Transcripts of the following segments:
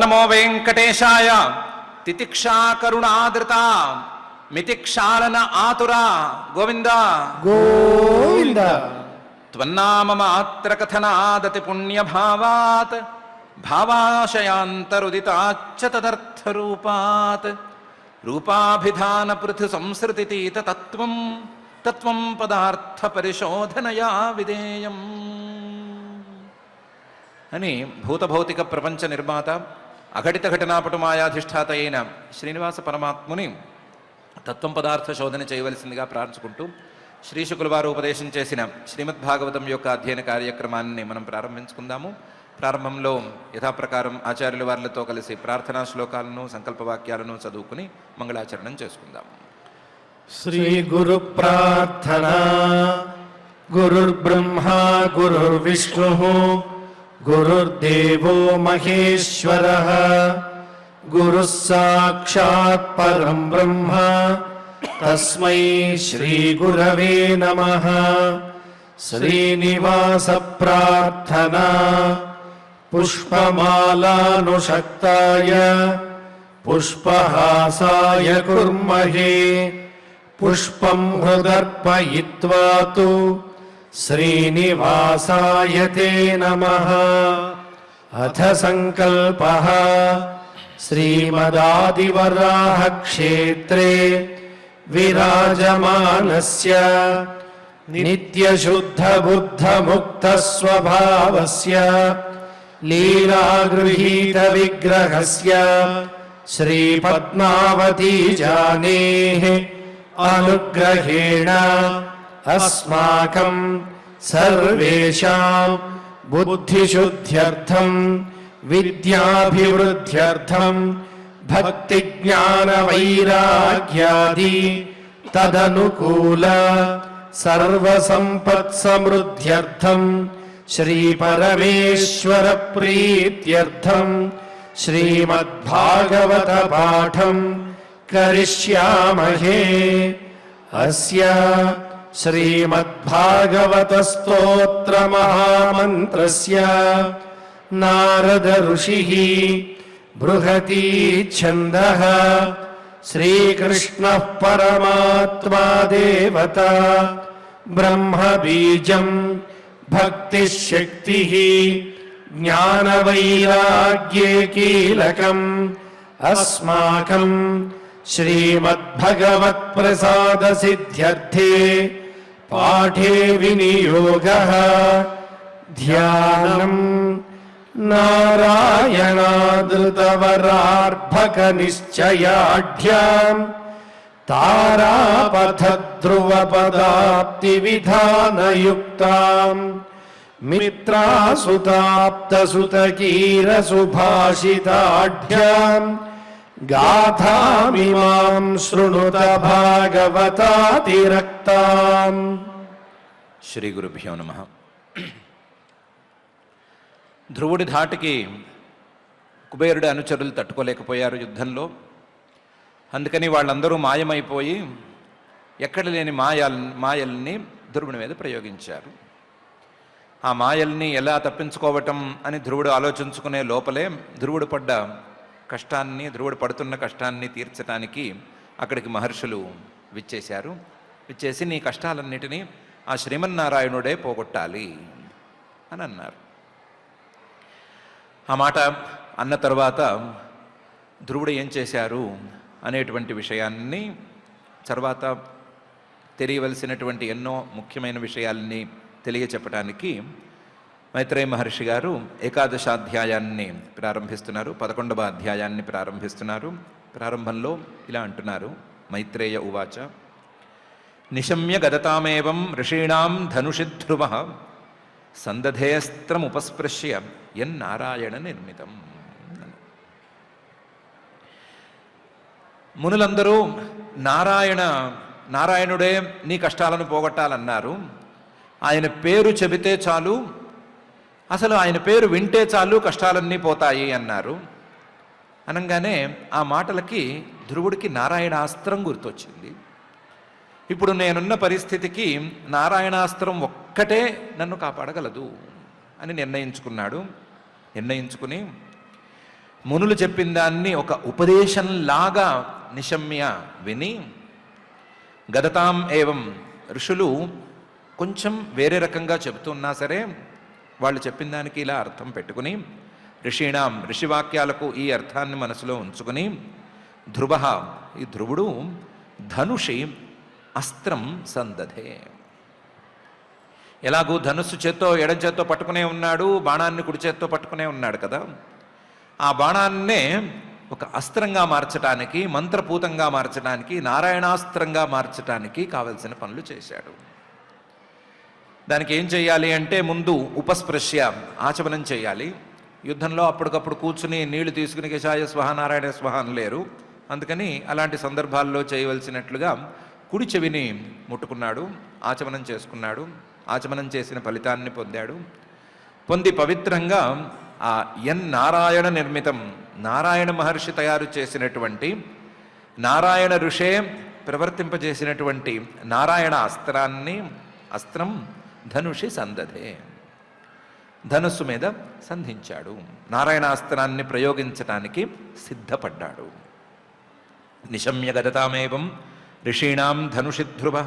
నమో వెంకటేశాయ. తితిక్షా కరుణాదృత మితిక్షాళన ఆతురా గోవింద గోవింద. త్వన్నామ మాత్ర కథనాదతి పుణ్యభావాత్ భావాశయాంతరుదితాచ్చ తదర్థరూపాత్ రూపాభిధాన పృథు సంసృతితీత తత్వం తత్వం పదార్థ పరిశోధనయా విధేయం అని భూతభౌతిక ప్రపంచ నిర్మాత అఘటిత ఘటనాపటు మాయాధిష్ఠాత అయిన శ్రీనివాస పరమాత్ముని తత్వం పదార్థ శోధన చేయవలసిందిగా ప్రార్థించుకుంటూ శ్రీశుకుల వారు ఉపదేశం చేసిన శ్రీమద్భాగవతం యొక్క అధ్యయన కార్యక్రమాన్ని మనం ప్రారంభించుకుందాము. ప్రారంభంలో యథాప్రకారం ఆచార్యుల వారితో కలిసి ప్రార్థనా శ్లోకాలను సంకల్పవాక్యాలను చదువుకుని మంగళాచరణం చేసుకుందాము. శ్రీ గురు ప్రార్థనా. గురుర్బ్రహ్మా గురుర్విష్ణుః గురుర్దేవో మహేశ్వరః గురుః సాక్షాత్ పరం బ్రహ్మ తస్మై శ్రీ గురవే నమః. శ్రీనివాస ప్రార్థనా. పుష్పమాలానుషక్తాయ పుష్పహాసాయ కుర్మహే పుష్పం హృదర్పయిత్వా తు శ్రీనివాసాయ తే నమః. అథ సంకల్పః. శ్రీమదాదివరాహ క్షేత్రే విరాజమానస్య నిత్యశుద్ధ బుద్ధ ముక్త స్వభావస్య లీలాగృహీత విగ్రహస్య శ్రీ పద్మావతీ జానేః అనుగ్రహేణ అస్మాకం సర్వేషాం బుద్ధిశుద్ధ్యర్థం విద్యాభివృద్ధ్యర్థం భక్తి జ్ఞాన వైరాగ్యాది తదనుకూల సర్వసంపత్ సమృద్ధ్యర్థం శ్రీ పరమేశ్వర ప్రీత్యర్థం శ్రీమద్భాగవత పాఠం కరిష్యామహే. అస్య శ్రీమద్భాగవత స్తోత్ర మహామంత్రస్య నారద ఋషిః బృహతి ఛందః శ్రీకృష్ణః పరమాత్మా దేవత బ్రహ్మ బీజం భక్తిః శక్తిః జ్ఞానవైరాగ్యే కీలకం అస్మాకం శ్రీమద్భగవత్ప్రసాద సిద్ధ్యర్థే పాఠే వినియోగః. ధ్యానం నారాయణాదృతవరార్భక నిశ్చయాఢ్యాం తారాపథధ్రువపదాప్తి విధానయుక్తాం మిత్రాసుతాప్తసుతకీర సుభాషితాఢ్యాం గాథామిమాం శృణుత భాగవతాతిరక్తాం. శ్రీ గురుభ్యో నమః. ధ్రువుడి ధాటికి కుబేరుడి అనుచరులు తట్టుకోలేకపోయారు యుద్ధంలో. అందుకని వాళ్ళందరూ మాయమైపోయి ఎక్కడ లేని మాయల్ని ధ్రువుడి మీద ప్రయోగించారు. ఆ మాయల్ని ఎలా తప్పించుకోవటం అని ధ్రువుడు ఆలోచించుకునే లోపలే ధ్రువుడు పడుతున్న కష్టాన్ని తీర్చడానికి అక్కడికి మహర్షులు విచ్చేశారు. విచ్చేసి నీ కష్టాలన్నిటినీ ఆ శ్రీమన్నారాయణుడే పోగొట్టాలి అని అన్నారు. ఆ మాట అన్న తర్వాత ధ్రువుడు ఏం చేశారు అనేటువంటి విషయాన్ని తర్వాత తెలియవలసినటువంటి ఎన్నో ముఖ్యమైన విషయాల్ని తెలియచెప్పడానికి మైత్రేయ మహర్షి గారు ఏకాదశాధ్యాయాన్ని ప్రారంభిస్తున్నారు. 11వ అధ్యాయాన్ని ప్రారంభిస్తున్నారు. ప్రారంభంలో ఇలా అంటున్నారు. మైత్రేయ ఉవాచ నిశమ్య గదతామేవం ఋషీణాం ధనుషి ధ్రువః సందధేస్త్రముపస్పృశ్య యన్నారాయణ నిర్మితం. మునులందరూ నారాయణుడే నీ కష్టాలను పోగొట్టాలన్నారు. ఆయన పేరు చెబితే చాలు, అసలు ఆయన పేరు వింటే చాలు కష్టాలన్నీ పోతాయి అన్నారు. అనగానే ఆ మాటలకి ధ్రువుడికి నారాయణాస్త్రం గుర్తొచ్చింది. ఇప్పుడు నేనున్న పరిస్థితికి నారాయణాస్త్రం ఒక్కటే నన్ను కాపాడగలదు అని నిర్ణయించుకున్నాడు. నిర్ణయించుకుని మునులు చెప్పిన దాన్ని ఒక ఉపదేశంలాగా నిశమ్య విని, గదతాం ఏవం ఋషులు కొంచెం వేరే రకంగా చెబుతున్నా సరే వాళ్ళు చెప్పిన దానికి ఇలా అర్థం పెట్టుకుని, ఋషీణాం ఋషివాక్యాలకు ఈ అర్థాన్ని మనసులో ఉంచుకుని, ధ్రువ ఈ ధ్రువుడు ధనుషి అస్త్రం సందధే. ఎలాగూ ధనుస్సు చేత్తో ఎడం చేత్తో పట్టుకునే ఉన్నాడు, బాణాన్ని కుడి చేత్తో పట్టుకునే ఉన్నాడు కదా, ఆ బాణాన్నే ఒక అస్త్రంగా మార్చడానికి, మంత్రపూతంగా మార్చడానికి, నారాయణాస్త్రంగా మార్చడానికి కావలసిన పనులు చేశాడు. దానికి ఏం చేయాలి అంటే ముందు ఉపస్పృశ్య ఆచమనం చేయాలి. యుద్ధంలో అప్పటికప్పుడు కూర్చుని నీళ్లు తీసుకుని కేశాయ స్వహ నారాయణ స్వహ అనలేరు. అందుకని అలాంటి సందర్భాల్లో చేయవలసినట్లుగా కుడి చెవిని ముట్టుకున్నాడు, ఆచమనం చేసుకున్నాడు. ఆచమనం చేసిన ఫలితాన్ని పొందాడు. పొంది పవిత్రంగా ఆ నారాయణ నిర్మితం, నారాయణ మహర్షి తయారు చేసినటువంటి, నారాయణ ఋషే ప్రవర్తింపజేసినటువంటి నారాయణ అస్త్రం ధనుషి సందధే, ధనుస్సు మీద సంధించాడు. నారాయణాస్త్రాన్ని ప్రయోగించటానికి సిద్ధపడ్డాడు. నిశమ్య గదతామేవం ఋషీణాం ధనుషి ధ్రువ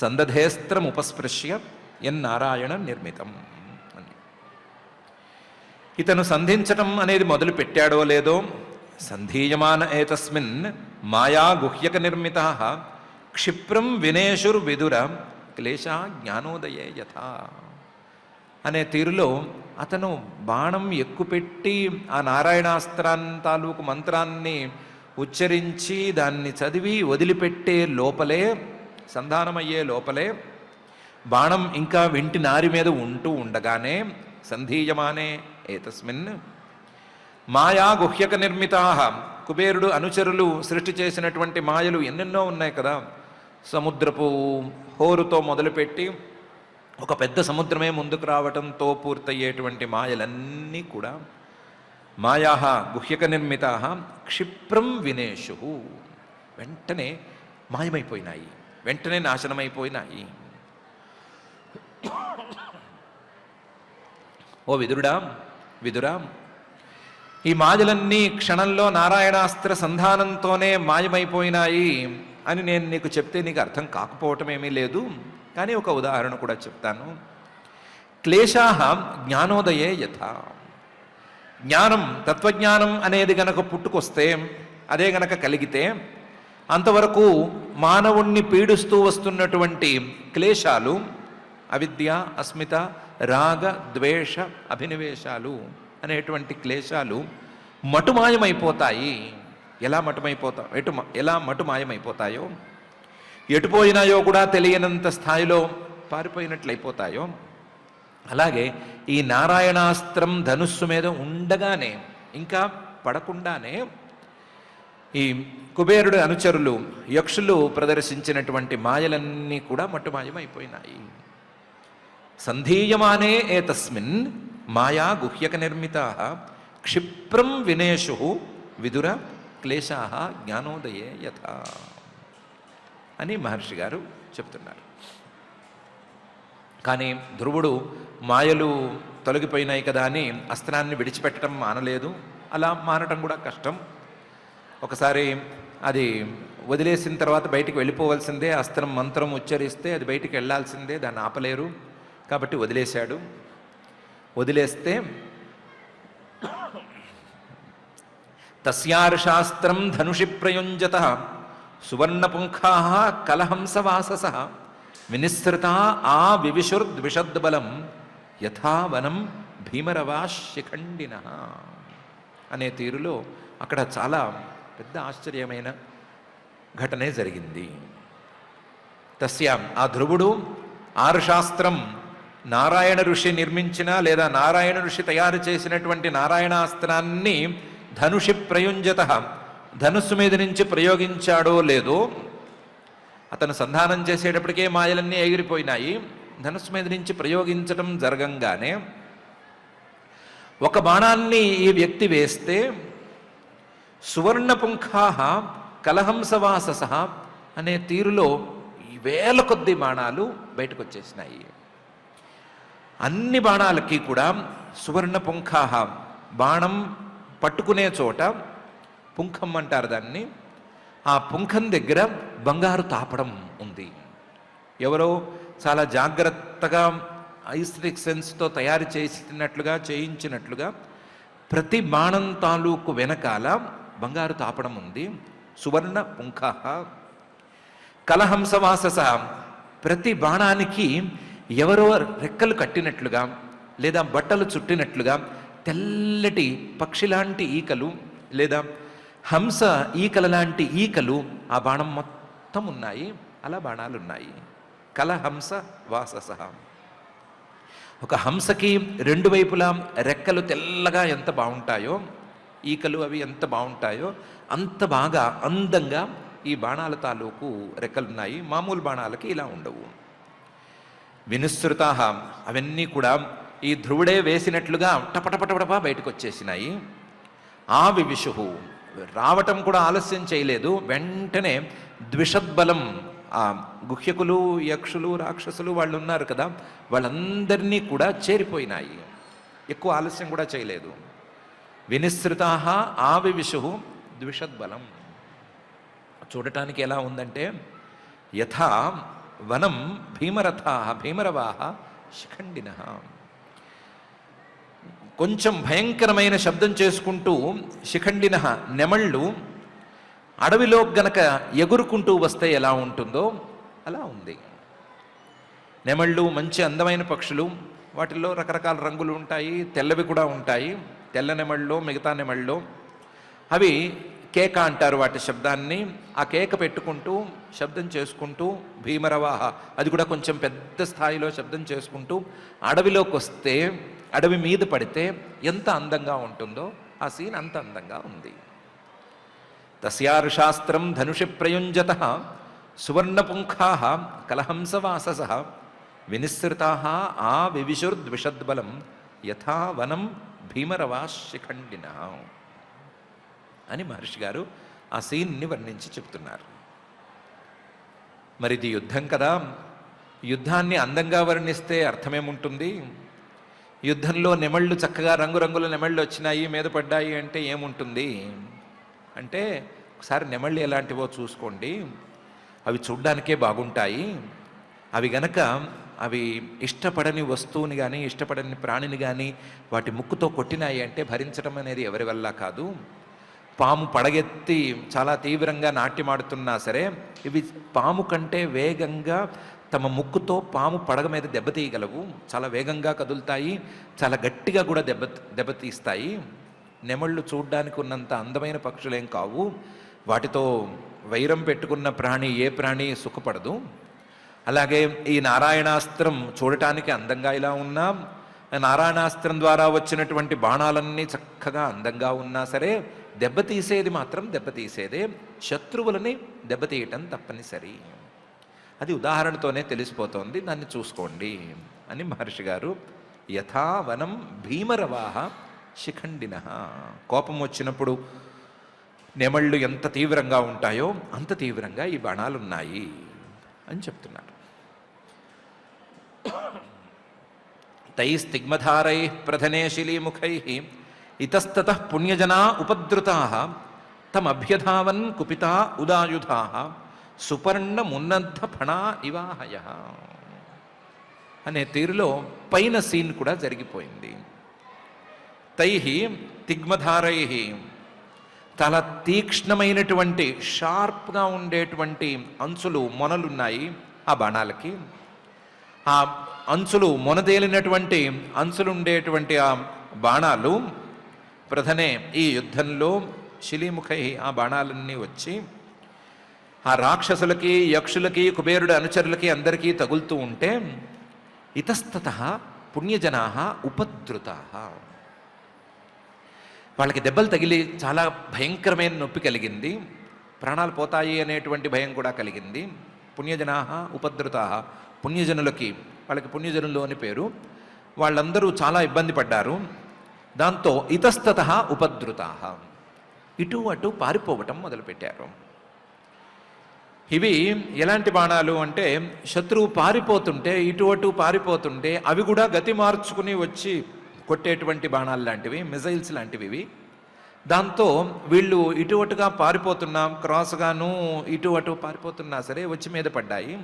సందధేస్త్రముపస్పృశ్య యన్నారాయణ నిర్మితం అని. ఇతను సంధించటం అనేది మొదలు పెట్టాడో లేదో, సంధీయమాన ఏతస్మిన్ మాయా గుహ్యక నిర్మిత క్షిప్రం వినేషుర్విదుర క్లేశా జ్ఞానోదయే యథా అనే తీరులో అతను బాణం ఎక్కుపెట్టి ఆ నారాయణాస్త్రాన్ని తాలూకు మంత్రాన్ని ఉచ్చరించి దాన్ని చదివి వదిలిపెట్టే లోపలే, సంధానమయ్యే లోపలే, బాణం ఇంకా వెంటి నారి మీద ఉంటూ ఉండగానే, సంధీయమానే ఏతస్మిన్ మాయా గుహ్యక నిర్మితా, కుబేరుడు అనుచరులు సృష్టి చేసినటువంటి మాయలు ఎన్నెన్నో ఉన్నాయి కదా. సముద్రపు హోరుతో మొదలుపెట్టి ఒక పెద్ద సముద్రమే ముందుకు రావటంతో పూర్తయ్యేటువంటి మాయలన్నీ కూడా మాయా గుహ్యక నిర్మితా క్షిప్రం వినేషు, వెంటనే మాయమైపోయినాయి, వెంటనే నాశనమైపోయినాయి. ఓ విదురా, ఈ మాయలన్నీ క్షణంలో నారాయణాస్త్ర సంధానంతోనే మాయమైపోయినాయి అని నేను నీకు చెప్తే నీకు అర్థం కాకపోవటం ఏమీ లేదు. కానీ ఒక ఉదాహరణ కూడా చెప్తాను. క్లేశా జ్ఞానోదయే యథా, జ్ఞానం, తత్వజ్ఞానం అనేది గనక పుట్టుకొస్తే, అదే గనక కలిగితే, అంతవరకు మానవుణ్ణి పీడిస్తూ వస్తున్నటువంటి క్లేశాలు, అవిద్య, అస్మిత, రాగ, ద్వేష, అభినివేశాలు అనేటువంటి క్లేశాలు మటుమాయమైపోతాయి. ఎలా మటుమాయమైపోతాయో, ఎటుపోయినాయో కూడా తెలియనంత స్థాయిలో పారిపోయినట్లయిపోతాయో, అలాగే ఈ నారాయణాస్త్రం ధనుస్సు మీద ఉండగానే, ఇంకా పడకుండానే, ఈ కుబేరుడు అనుచరులు యక్షులు ప్రదర్శించినటువంటి మాయలన్నీ కూడా మట్టుమాయమైపోయినాయి. సంధీయమానే ఏతస్మిన్ మాయా గుహ్యక నిర్మితా క్షిప్రం వినేషు విదుర క్లేశా జ్ఞానోదయే యథా అని మహర్షి గారు చెప్తున్నారు. కానీ ధ్రువుడు మాయలు తొలగిపోయినాయి కదా అని అస్త్రాన్ని విడిచిపెట్టడం మానలేదు. అలా మానటం కూడా కష్టం. ఒకసారి అది వదిలేసిన తర్వాత బయటికి వెళ్ళిపోవలసిందే, అస్త్రం మంత్రం ఉచ్చరిస్తే అది బయటికి వెళ్ళాల్సిందే, దాన్ని ఆపలేరు. కాబట్టి వదిలేశాడు. వదిలేస్తే తస్యార్షాస్త్రం ధనుషి ప్రయుంజత సువర్ణపుంఖా కలహంసవాసస వినిసృతా ఆ వివిశుర్ద్విషద్బలం యథావనం భీమరవా శిఖండిన అనే తీరులో అక్కడ చాలా పెద్ద ఆశ్చర్యమైన ఘటనే జరిగింది. తస్యాం, ఆ ధ్రువుడు ఆర్షాస్త్రం, నారాయణ ఋషి నిర్మించిన లేదా నారాయణ ఋషి తయారు చేసినటువంటి నారాయణాస్త్రాన్ని ధనుషి ప్రయుంజత, ధనుస్సు మీద నుంచి ప్రయోగించాడో లేదో, అతను సంధానం చేసేటప్పటికే మాయలన్నీ ఎగిరిపోయినాయి. ధనుస్సు మీద నుంచి ప్రయోగించటం జరగంగానే ఒక బాణాన్ని ఈ వ్యక్తి వేస్తే సువర్ణపుంఖా కలహంసవాసస అనే తీరులో ఈ వేల కొద్ది బాణాలు బయటకు వచ్చేసినాయి. అన్ని బాణాలకి కూడా సువర్ణపుంఖా, బాణం పట్టుకునే చోట పుంఖం అంటారు దాన్ని, ఆ పుంఖం దగ్గర బంగారు తాపడం ఉంది. ఎవరో చాలా జాగ్రత్తగా ఐస్ట్రిక్ సెన్స్తో తయారు చేయించినట్లుగా ప్రతి బాణం తాలూకు వెనకాల బంగారు తాపడం ఉంది. సువర్ణ పుంఖ కలహంసవాసస, ప్రతి బాణానికి ఎవరో రెక్కలు కట్టినట్లుగా లేదా బట్టలు చుట్టినట్లుగా తెల్లటి పక్షిలాంటి ఈకలు లేదా హంస ఈకల లాంటి ఈకలు ఆ బాణం మొత్తం ఉన్నాయి. అలా బాణాలు ఉన్నాయి. కలహంస వాసస, ఒక హంసకి రెండు వైపులా రెక్కలు తెల్లగా ఎంత బాగుంటాయో, ఈకలు అవి ఎంత బాగుంటాయో అంత బాగా అందంగా ఈ బాణాల తాలూకు రెక్కలున్నాయి. మామూలు బాణాలకి ఇలా ఉండవు. వినుసృతా, అవన్నీ కూడా ఈ ధ్రువుడే వేసినట్లుగా టపటపటపటపా బయటకు వచ్చేసినాయి. ఆ వివిషు, రావటం కూడా ఆలస్యం చేయలేదు, వెంటనే ద్విషద్బలం, ఆ గుహ్యకులు యక్షులు రాక్షసులు వాళ్ళు ఉన్నారు కదా, వాళ్ళందరినీ కూడా చేరిపోయినాయి. ఎక్కువ ఆలస్యం కూడా చేయలేదు. వినిసృతా ఆవివిషు ద్విషద్బలం. చూడటానికి ఎలా ఉందంటే యథా వనం భీమరథా భీమరవాహ శిఖండిన. కొంచెం భయంకరమైన శబ్దం చేసుకుంటూ శిఖండిన నెమళ్ళు అడవిలో గనక ఎగురుకుంటూ వస్తే ఎలా ఉంటుందో అలా ఉంది. నెమళ్ళు మంచి అందమైన పక్షులు, వాటిల్లో రకరకాల రంగులు ఉంటాయి, తెల్లవి కూడా ఉంటాయి. తెల్ల నెమళ్ళు మిగతా నెమళ్ళు అవి కేక అంటారు వాటి శబ్దాన్ని. ఆ కేక పెట్టుకుంటూ శబ్దం చేసుకుంటూ భీమరవాహ, అది కూడా కొంచెం పెద్ద స్థాయిలో శబ్దం చేసుకుంటూ అడవిలోకి వస్తే, అడవి మీద పడితే ఎంత అందంగా ఉంటుందో ఆ సీన్ అంత అందంగా ఉంది. తస్యార్షాస్త్రం ధనుషి ప్రయుంజత సువర్ణపుంఖా కలహంసవాసస వినిసృతా ఆ వివిశుర్ద్విషద్బలం యథా వనం భీమరవా శిఖండిన అని మహర్షి గారు ఆ సీన్ని వర్ణించి చెప్తున్నారు. మరి ఇది యుద్ధం కదా, యుద్ధాన్ని అందంగా వర్ణిస్తే అర్థమేముంటుంది? యుద్ధంలో నెమళ్ళు చక్కగా రంగురంగుల నెమళ్ళు వచ్చినాయి, మీద పడ్డాయి అంటే ఏముంటుంది అంటే, ఒకసారి నెమళ్ళు ఎలాంటివో చూసుకోండి. అవి చూడ్డానికే బాగుంటాయి. అవి గనక అవి ఇష్టపడని వస్తువుని కానీ ఇష్టపడని ప్రాణిని కానీ వాటి ముక్కుతో కొట్టినాయి అంటే భరించడం అనేది ఎవరి వల్ల కాదు. పాము పడగెత్తి చాలా తీవ్రంగా నాట్యమాడుతున్నా సరే ఇవి పాము కంటే వేగంగా తమ ముక్కుతో పాము పడగ మీద దెబ్బతీయగలవు. చాలా వేగంగా కదులుతాయి, చాలా గట్టిగా కూడా దెబ్బతీస్తాయి. నెమళ్ళు చూడ్డానికి ఉన్నంత అందమైన పక్షులేం కావు. వాటితో వైరం పెట్టుకున్న ప్రాణి ఏ ప్రాణి సుఖపడదు. అలాగే ఈ నారాయణాస్త్రం చూడటానికి అందంగా ఇలా ఉన్నా, నారాయణాస్త్రం ద్వారా వచ్చినటువంటి బాణాలన్నీ చక్కగా అందంగా ఉన్నా సరే దెబ్బతీసేది మాత్రం దెబ్బతీసేదే. శత్రువులని దెబ్బతీయటం తప్పనిసరి. అది ఉదాహరణతోనే తెలిసిపోతోంది, దాన్ని చూసుకోండి అని మహర్షి గారు యథా వనం భీమరవాహ శిఖండిన. కోపం వచ్చినప్పుడు నెమళ్ళు ఎంత తీవ్రంగా ఉంటాయో అంత తీవ్రంగా ఈ బాణాలు ఉన్నాయి అని చెప్తున్నారు. తైస్తిగ్మధారై ప్రధనే శిలీముఖై ఇతస్తతః పుణ్యజనా ఉపద్రుతా తమభ్యధావన్ కుపితా ఉదాయుధా సుపర్ణమున్నద్ధ ఫణా ఇవాహయ అనే తీరులో పైన సీన్ కూడా జరిగిపోయింది. తై తిగ్మధారై, చాలా తీక్ష్ణమైనటువంటి షార్ప్గా ఉండేటువంటి అంచులు మొనలున్నాయి ఆ బాణాలకి. ఆ అంచులు మొనదేలినటువంటి అంచులు ఉండేటువంటి ఆ బాణాలు ప్రధనే ఈ యుద్ధంలో శిలీముఖై ఆ బాణాలన్నీ వచ్చి ఆ రాక్షసులకి యక్షులకి కుబేరుడి అనుచరులకి అందరికీ తగులుతూ ఉంటే ఇతస్తతః పుణ్యజనా ఉపద్రుతా, వాళ్ళకి దెబ్బలు తగిలి చాలా భయంకరమైన నొప్పి కలిగింది, ప్రాణాలు పోతాయి అనేటువంటి భయం కూడా కలిగింది. పుణ్యజనా ఉపద్రుతా, పుణ్యజనులకి, వాళ్ళకి పుణ్యజనులు అని పేరు, వాళ్ళందరూ చాలా ఇబ్బంది పడ్డారు. దాంతో ఇతస్తతః ఉపద్రుతా, ఇటు అటు పారిపోవటం మొదలుపెట్టారు. ఇవి ఎలాంటి బాణాలు అంటే శత్రువు పారిపోతుంటే ఇటు అటు పారిపోతుంటే అవి కూడా గతి మార్చుకుని వచ్చి కొట్టేటువంటి బాణాలు లాంటివి, మిజైల్స్ లాంటివి ఇవి. దాంతో వీళ్ళు ఇటు అటుగా పారిపోతున్నా, క్రాస్గాను ఇటు అటు పారిపోతున్నా సరే వచ్చి మీద పడ్డాయి.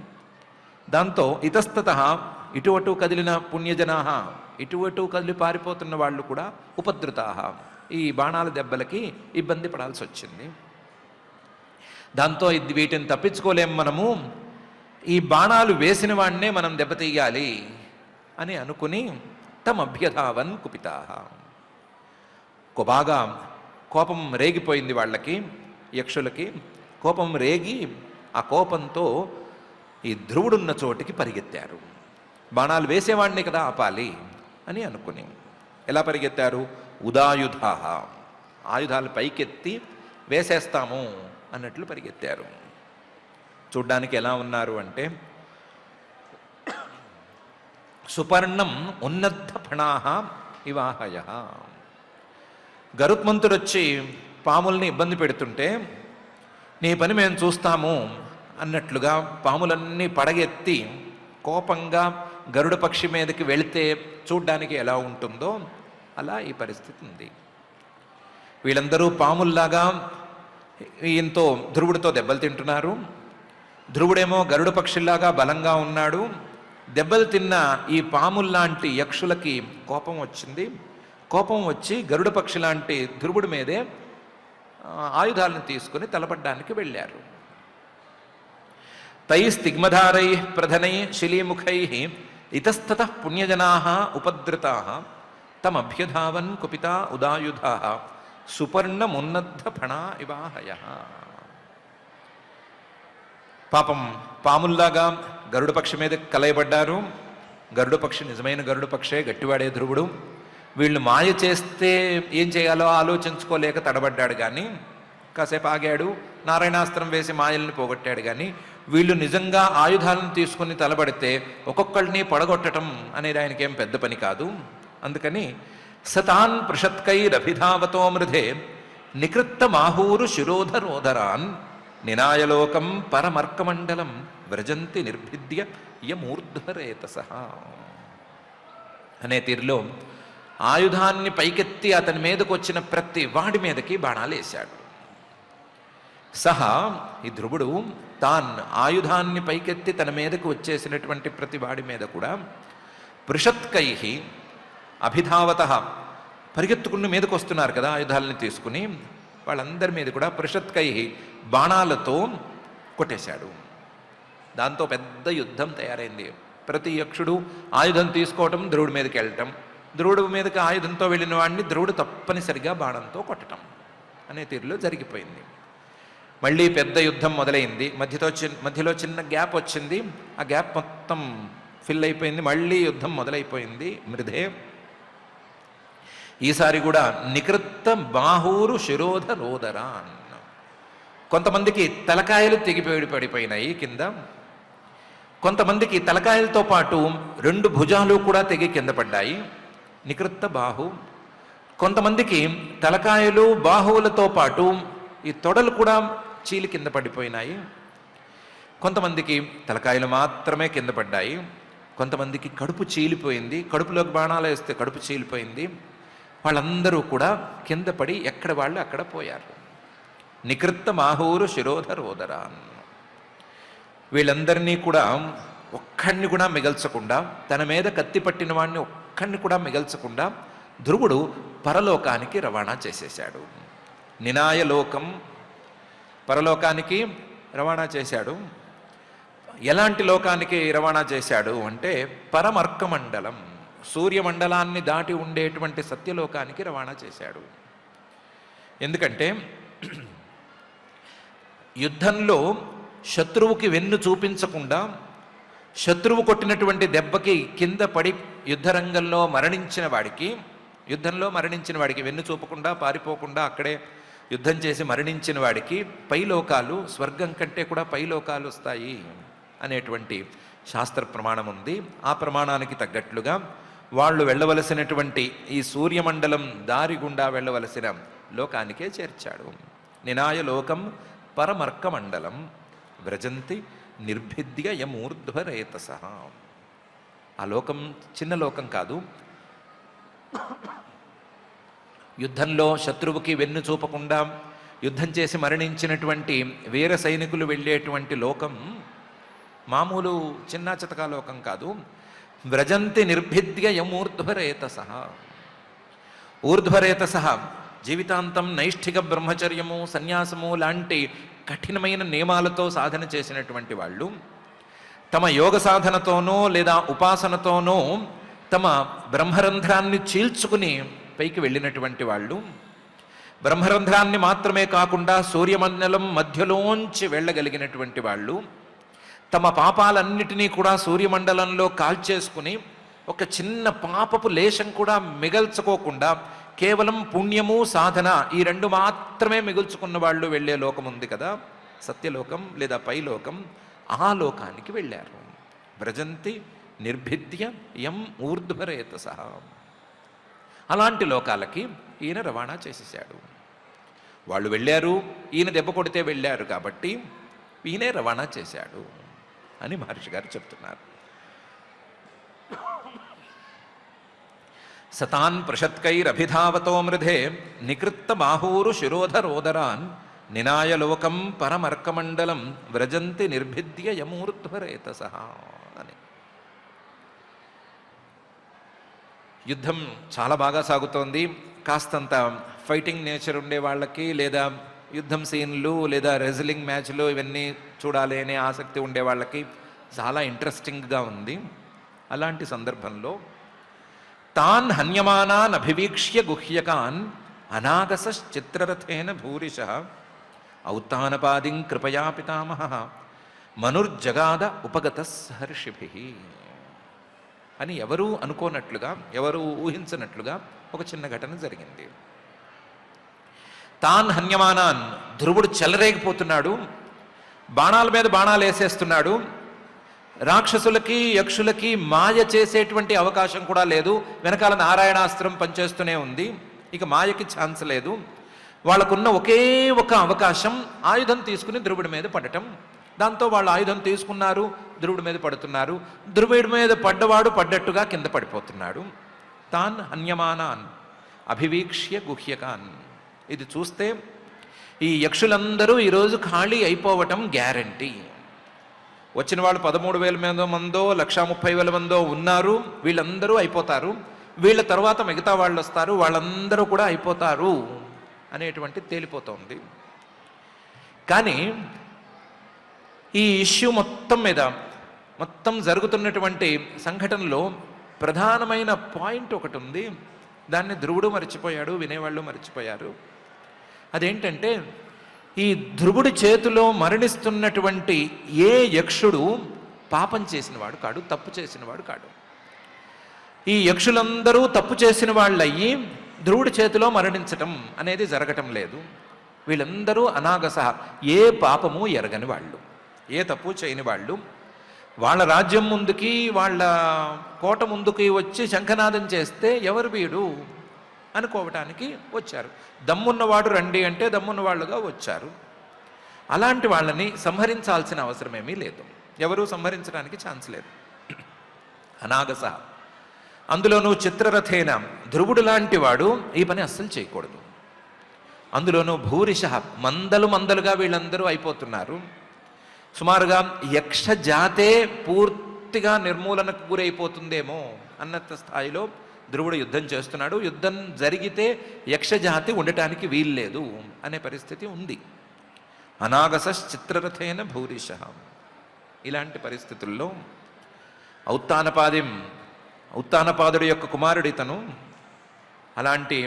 దాంతో ఇతస్తత ఇటు అటు కదిలిన పుణ్యజనా, ఇటు అటు కదిలి పారిపోతున్న వాళ్ళు కూడా ఉపద్రుతా, ఈ బాణాల దెబ్బలకి ఇబ్బంది పడాల్సి వచ్చింది. దాంతో వీటిని తప్పించుకోలేం మనము, ఈ బాణాలు వేసిన వాడినే మనం దెబ్బతీయాలి అని అనుకుని తమభ్యధావన్ కుపితా. బాగా కోపం రేగిపోయింది వాళ్ళకి, యక్షులకి కోపం రేగి ఆ కోపంతో ఈ ధ్రువుడున్న చోటికి పరిగెత్తారు. బాణాలు వేసేవాడిని కదా ఆపాలి అని అనుకుని ఎలా పరిగెత్తారు? ఉదాయుధా, ఆయుధాలు పైకెత్తి వేసేస్తాము అన్నట్లు పరిగెత్తారు. చూడ్డానికి ఎలా ఉన్నారు అంటే సుపర్ణం ఉన్నద్ధ ఫణాహ ఇవాహయ. గరుత్మంతుడు వచ్చి పాముల్ని ఇబ్బంది పెడుతుంటే నీ పని మేము చూస్తాము అన్నట్లుగా పాములన్నీ పడగెత్తి కోపంగా గరుడ పక్షి మీదకి వెళితే చూడ్డానికి ఎలా ఉంటుందో అలా ఈ పరిస్థితి ఉంది. వీళ్ళందరూ పాముల్లాగా ఈయంతో ధ్రువుడితో దెబ్బలు తింటున్నారు. ధ్రువుడేమో గరుడ పక్షిలాగా బలంగా ఉన్నాడు. దెబ్బలు తిన్న ఈ పాముల్లాంటి యక్షులకి కోపం వచ్చింది. కోపం వచ్చి గరుడ పక్షి లాంటి ధ్రువుడి మీదే ఆయుధాలను తీసుకుని తలపడ్డానికి వెళ్ళారు. తై స్థిగ్మధారై ప్రధనై శిలీముఖై ఇతస్తత పుణ్యజనా ఉపద్రుతా తమభ్యధావన్ కుపితా ఉదాయుధా సుపర్ణమున్నద్ధ ఫణా ఇవాహయ. పాపం పాముల్లాగా గరుడ పక్షి మీద కలయబడ్డారు. గరుడ పక్షి నిజమైన గరుడ పక్షే, గట్టివాడే ధ్రువుడు. వీళ్ళు మాయ చేస్తే ఏం చేయాలో ఆలోచించుకోలేక తడబడ్డాడు. కానీ కాసేపు ఆగాడు, నారాయణాస్త్రం వేసి మాయల్ని పోగొట్టాడు. కానీ వీళ్ళు నిజంగా ఆయుధాలను తీసుకుని తలబడితే ఒక్కొక్కళ్ళని పడగొట్టడం అనేది ఆయనకేం పెద్ద పని కాదు. అందుకని సతాన్ పృషత్కైరభిధావతో మృధే నికృత్త మాహూరు శిరోధరోధరాన్ నినాయలోకం పరమర్కమండలం వ్రజంతి నిర్భిద్య యమూర్ధ్వరేతస అనే తీరులో ఆయుధాన్ని పైకెత్తి అతని మీదకు వచ్చిన ప్రతి వాడి మీదకి బాణాలు వేశాడు. సహా ఈ ధ్రువుడు తాన్ ఆయుధాన్ని పైకెత్తి తన మీదకు వచ్చేసినటువంటి ప్రతి వాడి మీద కూడా పృషత్కై అభిధావత, పరిగెత్తుకుని మీదకు వస్తున్నారు కదా ఆయుధాలని తీసుకుని, వాళ్ళందరి మీద కూడా పృషత్కై బాణాలతో కొట్టేశాడు. దాంతో పెద్ద యుద్ధం తయారైంది. ప్రతి యక్షుడు ఆయుధం తీసుకోవటం, ధ్రువుడి మీదకి వెళ్ళటం, ధ్రువుడి మీదకి ఆయుధంతో వెళ్ళిన వాడిని ధ్రువుడు తప్పనిసరిగా బాణంతో కొట్టడం అనే తీరులో జరిగిపోయింది. మళ్ళీ పెద్ద యుద్ధం మొదలైంది. మధ్యలో చిన్న గ్యాప్ వచ్చింది. ఆ గ్యాప్ మొత్తం ఫిల్ అయిపోయింది. మళ్ళీ యుద్ధం మొదలైపోయింది. మృధే ఈసారి కూడా నికృత్త బాహూరు శిరోధ రోదరాన్. కొంతమందికి తలకాయలు తెగిపోయి పడిపోయినాయి కింద, కొంతమందికి తలకాయలతో పాటు 2 భుజాలు కూడా తెగి కింద పడ్డాయి. నికృత్త బాహు. కొంతమందికి తలకాయలు బాహువులతో పాటు ఈ తొడలు కూడా చీలి కింద పడిపోయినాయి. కొంతమందికి తలకాయలు మాత్రమే కింద పడ్డాయి. కొంతమందికి కడుపు చీలిపోయింది. కడుపులోకి బాణాలు వేస్తే కడుపు చీలిపోయింది. వాళ్ళందరూ కూడా కింద పడి ఎక్కడ వాళ్ళు అక్కడ పోయారు. నికృత్త మాహూరు శిరోధ రోదరాన్. వీళ్ళందరినీ కూడా ఒక్కడిని కూడా మిగల్చకుండా, తన మీద కత్తి పట్టిన వాడిని ఒక్కడిని కూడా మిగల్చకుండా ధ్రువుడు పరలోకానికి రవాణా చేసేశాడు. నినాయలోకం, పరలోకానికి రవాణా చేశాడు. ఎలాంటి లోకానికి రవాణా చేశాడు అంటే పరమర్కమండలం, సూర్యమండలాన్ని దాటి ఉండేటువంటి సత్యలోకానికి రవాణా చేశాడు. ఎందుకంటే యుద్ధంలో శత్రువుకి వెన్ను చూపించకుండా, శత్రువు కొట్టినటువంటి దెబ్బకి కింద పడి యుద్ధరంగంలో మరణించిన వాడికి వెన్ను చూపకుండా పారిపోకుండా అక్కడే యుద్ధం చేసి మరణించిన వాడికి పైలోకాలు, స్వర్గం కంటే కూడా పైలోకాలు వస్తాయి అనేటువంటి శాస్త్ర ప్రమాణం ఉంది. ఆ ప్రమాణానికి తగ్గట్లుగా వాళ్ళు వెళ్ళవలసినటువంటి ఈ సూర్యమండలం దారి గుండా వెళ్ళవలసిన లోకానికే చేర్చాడు. నినాయ లోకం పరమర్కమండలం వ్రజంతి నిర్భిద్య యమూర్ధ్వరేతస. ఆ లోకం చిన్న లోకం కాదు. యుద్ధంలో శత్రువుకి వెన్ను చూపకుండా యుద్ధం చేసి మరణించినటువంటి వీర సైనికులు వెళ్ళేటువంటి లోకం మామూలు చిన్న చితకా లోకం కాదు. వ్రజంతి నిర్భిద్య యమూర్ధ్వరేతస. ఊర్ధ్వరేతస జీవితాంతం నైష్ఠిక బ్రహ్మచర్యము సన్యాసము లాంటి కఠినమైన నియమాలతో సాధన చేసినటువంటి వాళ్ళు తమ యోగ సాధనతోనో లేదా ఉపాసనతోనో తమ బ్రహ్మరంధ్రాన్ని చీల్చుకుని పైకి వెళ్ళినటువంటి వాళ్ళు, బ్రహ్మరంధ్రాన్ని మాత్రమే కాకుండా సూర్యమండలం మధ్యలోంచి వెళ్ళగలిగినటువంటి వాళ్ళు, తమ పాపాలన్నిటినీ కూడా సూర్యమండలంలో కాల్చేసుకుని ఒక చిన్న పాపపు లేశం కూడా మిగల్చుకోకుండా కేవలం పుణ్యము సాధన ఈ రెండు మాత్రమే మిగుల్చుకున్న వాళ్ళు వెళ్ళే లోకం ఉంది కదా, సత్యలోకం లేదా పైలోకం. ఆ లోకానికి వెళ్ళారు. వ్రజంతి నిర్భిద్య యం ఊర్ధ్వరేతస. అలాంటి లోకాలకి ఈయన రవాణా చేసేసాడు. వాళ్ళు వెళ్ళారు, ఈయన దెబ్బ కొడితే వెళ్ళారు కాబట్టి ఈయనే రవాణా చేశాడు అని మహర్షి గారు చెప్తున్నారు. సతాన్ ప్రషత్కైరభిధావతో మృధే నికృత్త బాహూరు శిరోధరోదరాన్ నినాయలోకం పరమర్కమండలం వ్రజంతి నిర్భిద్య యమూర్ధ్వరేతస అని. యుద్ధం చాలా బాగా సాగుతోంది. కాస్తంత ఫైటింగ్ నేచర్ ఉండే వాళ్ళకి లేదా యుద్ధం సీన్లు లేదా రెజ్లింగ్ మ్యాచ్లు ఇవన్నీ చూడాలి అనే ఆసక్తి ఉండే వాళ్ళకి చాలా ఇంట్రెస్టింగ్గా ఉంది. అలాంటి సందర్భంలో తాన్ హన్యమానాన్ అభివీక్ష్య గుహ్యకాన్ అనాగసశ్చిత్రరథేన భూరిశ ఔత్తానపాదిం కృపయా పితామహ మనుర్జగాద ఉపగత సహర్షిభి అని ఎవరూ అనుకోనట్లుగా, ఎవరూ ఊహించనట్లుగా ఒక చిన్న ఘటన జరిగింది. తాన్ హన్యమానాన్, ధ్రువుడు చెలరేగిపోతున్నాడు, బాణాల మీద బాణాలు వేసేస్తున్నాడు. రాక్షసులకి యక్షులకి మాయ చేసేటువంటి అవకాశం కూడా లేదు. వెనకాల నారాయణాస్త్రం పనిచేస్తూనే ఉంది. ఇక మాయకి ఛాన్స్ లేదు. వాళ్ళకున్న ఒకే ఒక అవకాశం ఆయుధం తీసుకుని ధ్రువుడి మీద పడటం. దాంతో వాళ్ళు ఆయుధం తీసుకున్నారు, ధ్రువుడి మీద పడుతున్నారు. ధ్రువుడి మీద పడ్డవాడు పడ్డట్టుగా కింద పడిపోతున్నాడు. తాన్ హన్యమానాన్ అభివీక్ష్య గుహ్యకాన్. ఇది చూస్తే ఈ యక్షులందరూ ఈరోజు ఖాళీ అయిపోవటం గ్యారంటీ. వచ్చిన వాళ్ళు 13,000 మందో 130,000 మందో ఉన్నారు. వీళ్ళందరూ అయిపోతారు. వీళ్ళ తర్వాత మిగతా వాళ్ళు వస్తారు, వాళ్ళందరూ కూడా అయిపోతారు అనేటువంటి తేలిపోతోంది. కానీ ఈ ఇష్యూ మొత్తం మీద మొత్తం జరుగుతున్నటువంటి సంఘటనలో ప్రధానమైన పాయింట్ ఒకటి ఉంది. దాన్ని ధ్రువుడు మర్చిపోయాడు, వినేవాళ్ళు మర్చిపోయారు. అదేంటంటే ఈ ధ్రువుడి చేతిలో మరణిస్తున్నటువంటి ఏ యక్షుడు పాపం చేసినవాడు కాడు, తప్పు చేసినవాడు కాడు. ఈ యక్షులందరూ తప్పు చేసిన వాళ్ళయ్యి ధ్రువుడి చేతిలో మరణించటం అనేది జరగటం లేదు. వీళ్ళందరూ అనాగస, ఏ పాపము ఎరగని వాళ్ళు, ఏ తప్పు చేయని వాళ్ళు. వాళ్ళ రాజ్యం ముందుకి వాళ్ళ కోట ముందుకి వచ్చి శంఖనాదం చేస్తే ఎవరు వీడు అనుకోవటానికి వచ్చారు. దమ్మున్నవాడు రండి అంటే దమ్మున్నవాళ్ళుగా వచ్చారు. అలాంటి వాళ్ళని సంహరించాల్సిన అవసరమేమీ లేదు. ఎవరూ సంహరించడానికి ఛాన్స్ లేదు. అనాగస, అందులోనూ చిత్రరథేన, ధ్రువుడు లాంటి వాడు ఈ పని అస్సలు చేయకూడదు. అందులోనూ భూరిశ, మందలు మందలుగా వీళ్ళందరూ అయిపోతున్నారు. సుమారుగా యక్ష జాతే పూర్తిగా నిర్మూలనకు గురైపోతుందేమో అన్నంత స్థాయిలో ధ్రువుడు యుద్ధం చేస్తున్నాడు. యుద్ధం జరిగితే యక్షజాతి ఉండటానికి వీల్లేదు అనే పరిస్థితి ఉంది. అనాగస చిత్రరథేన భూరిశ. ఇలాంటి పరిస్థితుల్లో ఉత్తానపాదుడి యొక్క కుమారుడు ఇతను. అలాంటి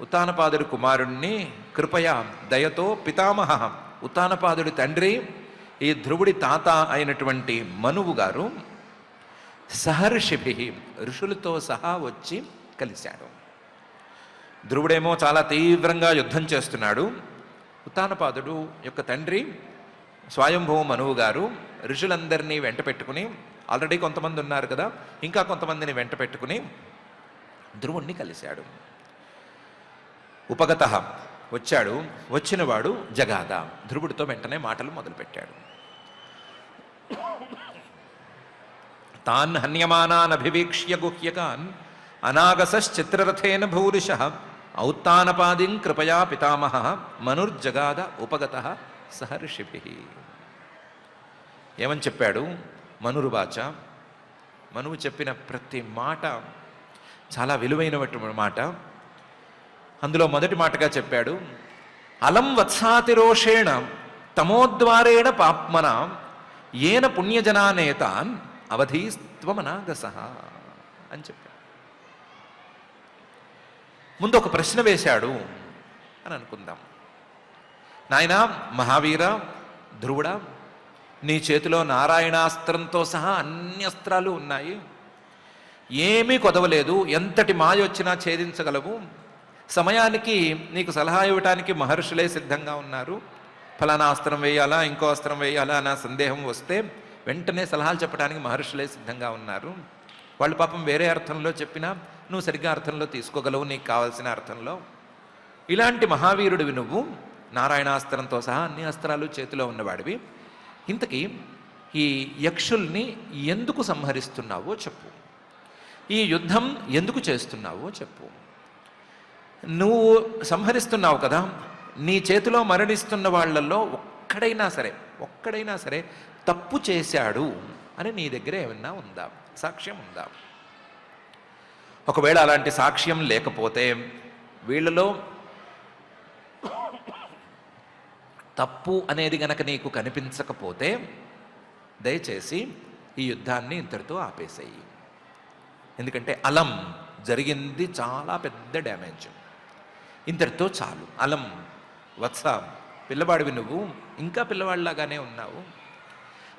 ఉత్తానపాదుడి కుమారుణ్ణి కృపయా దయతో పితామహ, ఉత్తానపాదుడి తండ్రి, ఈ ధ్రువుడి తాత అయినటువంటి మనువు గారు సహర్షిభి, ఋషులతో సహా వచ్చి కలిశాడు. ధ్రువుడేమో చాలా తీవ్రంగా యుద్ధం చేస్తున్నాడు. ఉత్తానపాదుడు యొక్క తండ్రి స్వయంభూ మనువు గారు ఋషులందరినీ వెంట పెట్టుకుని, ఆల్రెడీ కొంతమంది ఉన్నారు కదా, ఇంకా కొంతమందిని వెంట పెట్టుకుని ధ్రువుణ్ణి కలిశాడు. ఉపగత వచ్చాడు. వచ్చినవాడు జగాద, ధ్రువుడితో వెంటనే మాటలు మొదలుపెట్టాడు. తాన్ హన్యమానాన్ అభివీక్ష్య గుహ్యకాన్ అనాగసశ్చిత్రరథేన భూరిశ ఔత్తానపాదిం కృపయా పితామహ మనుర్జగాద ఉపగత సహర్షిభి. ఏమని చెప్పాడు మనురువాచ? మనువు చెప్పిన ప్రతి మాట చాలా విలువైనటువంటి మాట. అందులో మొదటి మాటగా చెప్పాడు, అలం వత్సాతిరోషేణ తమోద్వారేణ పాప్మన ఏన పుణ్యజనానేతాన్ అవధీస్త్వమనాగసః అని చెప్పాడు. ముందు ఒక ప్రశ్న వేశాడు అని అనుకుందాం. నాయనా మహావీర, ధ్రువుడ, నీ చేతిలో నారాయణాస్త్రంతో సహా అన్ని అస్త్రాలు ఉన్నాయి, ఏమీ కొదవలేదు, ఎంతటి మాయ వచ్చినా ఛేదించగలవు, సమయానికి నీకు సలహా ఇవ్వటానికి మహర్షులే సిద్ధంగా ఉన్నారు, ఫలానా అస్త్రం వేయాలా ఇంకో అస్త్రం వేయాలా అన్న సందేహం వస్తే వెంటనే సలహాలు చెప్పడానికి మహర్షులే సిద్ధంగా ఉన్నారు. వాళ్ళు పాపం వేరే అర్థంలో చెప్పినా నువ్వు సరిగ్గా అర్థంలో తీసుకోగలవు, నీకు కావాల్సిన అర్థంలో. ఇలాంటి మహావీరుడివి నువ్వు, నారాయణాస్త్రంతో సహా అన్ని అస్త్రాలు చేతిలో ఉన్నవాడివి. ఇంతకీ ఈ యక్షుల్ని ఎందుకు సంహరిస్తున్నావో చెప్పు, ఈ యుద్ధం ఎందుకు చేస్తున్నావో చెప్పు. నువ్వు సంహరిస్తున్నావు కదా, నీ చేతిలో మరణిస్తున్న వాళ్ళల్లో ఒక్కడైనా సరే తప్పు చేశాడు అని నీ దగ్గర ఏమన్నా ఉందా, సాక్ష్యం ఉందా? ఒకవేళ అలాంటి సాక్ష్యం లేకపోతే, వీళ్ళలో తప్పు అనేది గనక నీకు కనిపించకపోతే దయచేసి ఈ యుద్ధాన్ని ఇంతటితో ఆపేసేయి. ఎందుకంటే అలం జరిగింది చాలా పెద్ద డ్యామేజ్, ఇంతటితో చాలు. అలం వత్స, పిల్లవాడివి నువ్వు, ఇంకా పిల్లవాడిలాగానే ఉన్నావు.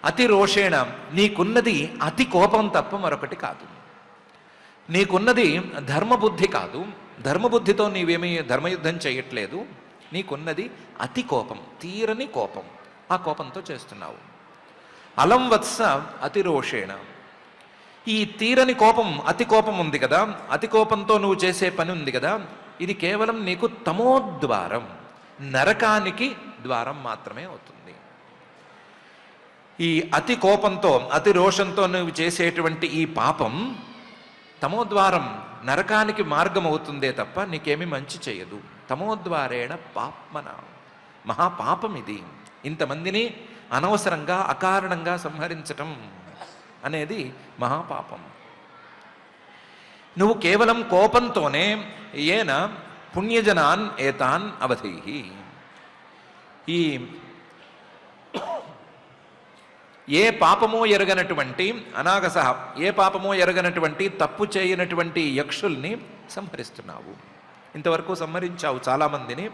అతి రోషేణ, నీకున్నది అతి కోపం తప్ప మరొకటి కాదు. నీకున్నది ధర్మబుద్ధి కాదు, ధర్మబుద్ధితో నీవేమీ ధర్మయుద్ధం చేయట్లేదు. నీకున్నది అతి కోపం, తీరని కోపం. ఆ కోపంతో చేస్తున్నావు. అలం వత్స అతి రోషేణ, ఈ తీరని కోపం, అతి కోపం ఉంది కదా, అతి కోపంతో నువ్వు చేసే పని ఉంది కదా, ఇది కేవలం నీకు తమోద్వారం, నరకానికి ద్వారం మాత్రమే అవుతుంది. ఈ అతి కోపంతో అతి రోషంతో నువ్వు చేసేటువంటి ఈ పాపం తమోద్వారం, నరకానికి మార్గం అవుతుందే తప్ప నీకేమీ మంచి చేయదు. తమోద్వారేణ పాప్మన, మహాపాపం ఇది. ఇంతమందిని అనవసరంగా అకారణంగా సంహరించటం అనేది మహాపాపం. నువ్వు కేవలం కోపంతోనే ఏన పుణ్యజనాన్ ఏతాన్ అవధీహి, ఈ ఏ పాపమో ఎరగనటువంటి అనాగస, ఏ పాపమో ఎరగనటువంటి తప్పు చేయనటువంటి యక్షుల్ని సంహరిస్తున్నావు. ఇంతవరకు సంహరించావు చాలామందిని,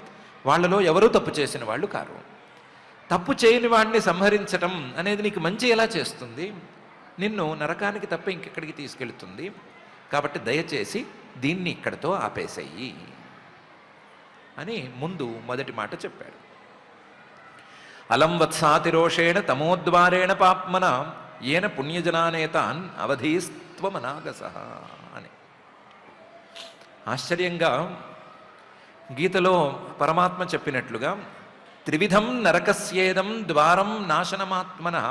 వాళ్ళలో ఎవరూ తప్పు చేసిన వాళ్ళు కారు. తప్పు చేయని వాడిని సంహరించటం అనేది నీకు మంచి ఎలా చేస్తుంది? నిన్ను నరకానికి తప్ప ఇంకెక్కడికి తీసుకెళ్తుంది. కాబట్టి దయచేసి దీన్ని ఇక్కడితో ఆపేసేయి అని ముందు మొదటి మాట చెప్పాడు. అలం వత్సాతిరోషేణ తమోద్వారేణ పాప్మన ఏన పుణ్యజనానేతాన్ అవధీస్త్వమనాగసః అని. ఆశ్చర్యంగా గీతలో పరమాత్మ చెప్పినట్లుగా త్రివిధం నరకస్యేదం ద్వారం నాశనమాత్మనః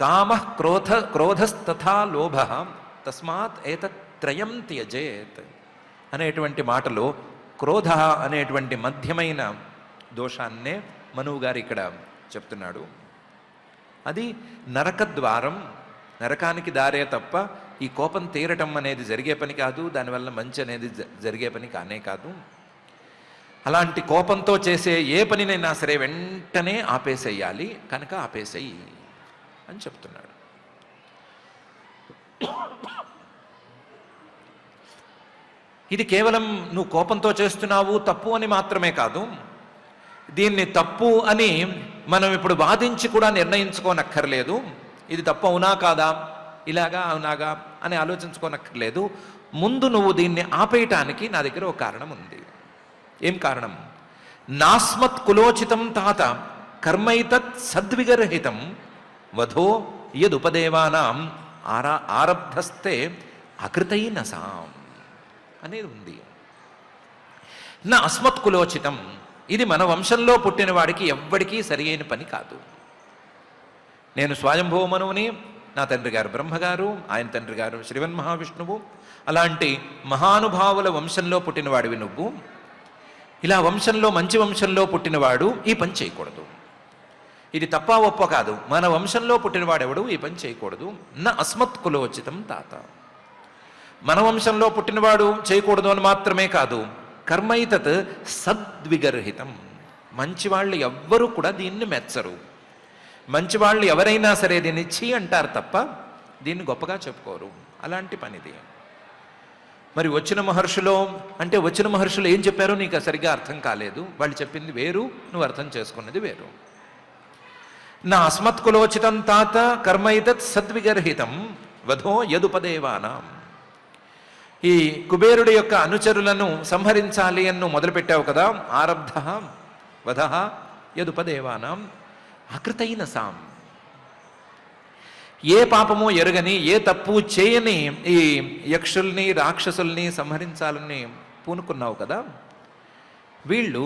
కామః క్రోధస్తథా లోభః తస్మాత్ ఏతత్త్రయం త్యజేత్ అనేటువంటి మాటలో క్రోధ అనేటువంటి మధ్యమైన దోషాన్నే మనువు గారు ఇక్కడ చెప్తున్నాడు. అది నరకద్వారం, నరకానికి దారే తప్ప ఈ కోపం తీరటం అనేది జరిగే పని కాదు, దానివల్ల మంచి అనేది జరిగే పని కానే కాదు. అలాంటి కోపంతో చేసే ఏ పనినైనా సరే వెంటనే ఆపేసేయాలి, కనుక ఆపేసేయి అని చెప్తున్నాడు. ఇది కేవలం నువ్వు కోపంతో చేస్తున్నావు తప్పు అని మాత్రమే కాదు, దీన్ని తప్పు అని మనం ఇప్పుడు వాదించి కూడా నిర్ణయించుకోనక్కర్లేదు. ఇది తప్పు అవునా కాదా, ఇలాగా అవునాగా అని ఆలోచించుకోనక్కర్లేదు. ముందు నువ్వు దీన్ని ఆపేయటానికి నా దగ్గర ఒక కారణం ఉంది. ఏం కారణం? నాస్మత్ కులోచితం తాత కర్మైతత్ సద్విగర్హితం వధో యదుపదేవానాం ఆరబ్ధస్తే అకృతైనసాం అనేది ఉంది. నా అస్మత్ కులోచితం, ఇది మన వంశంలో పుట్టిన వాడికి ఎవ్వడికీ సరి అయిన పని కాదు. నేను స్వయంభూ మనువుని, నా తండ్రి గారు బ్రహ్మగారు, ఆయన తండ్రి గారు శ్రీమన్మహావిష్ణువు, అలాంటి మహానుభావుల వంశంలో పుట్టినవాడివి నువ్వు. ఇలా వంశంలో మంచి వంశంలో పుట్టినవాడు ఈ పని చేయకూడదు. ఇది తప్ప ఒప్ప కాదు. మన వంశంలో పుట్టినవాడెవడు ఈ పని చేయకూడదు. నా అస్మత్ కులోచితం తాత. మన వంశంలో పుట్టినవాడు చేయకూడదు అని మాత్రమే కాదు, కర్మైతత్ సద్విగర్హితం. మంచివాళ్ళు ఎవ్వరూ కూడా దీన్ని మెచ్చరు. మంచివాళ్ళు ఎవరైనా సరే దీన్ని చీ అంటారు తప్ప దీన్ని గొప్పగా చెప్పుకోరు. అలాంటి పనిది. మరి వచ్చిన మహర్షులు ఏం చెప్పారో నీకు సరిగ్గా అర్థం కాలేదు. వాళ్ళు చెప్పింది వేరు, నువ్వు అర్థం చేసుకున్నది వేరు. నా అస్మత్కులోచితం తాత కర్మైతత్ సద్విగర్హితం వధో యదుపదేవానాం. ఈ కుబేరుడి యొక్క అనుచరులను సంహరించాలి అని నువ్వు మొదలుపెట్టావు కదా. ఆరబ్ధ వధ యదుపదేవానాం అకృతైన సాం. ఏ పాపము ఎరగని, ఏ తప్పు చేయని ఈ యక్షుల్ని రాక్షసుల్ని సంహరించాలని పూనుకున్నావు కదా. వీళ్ళు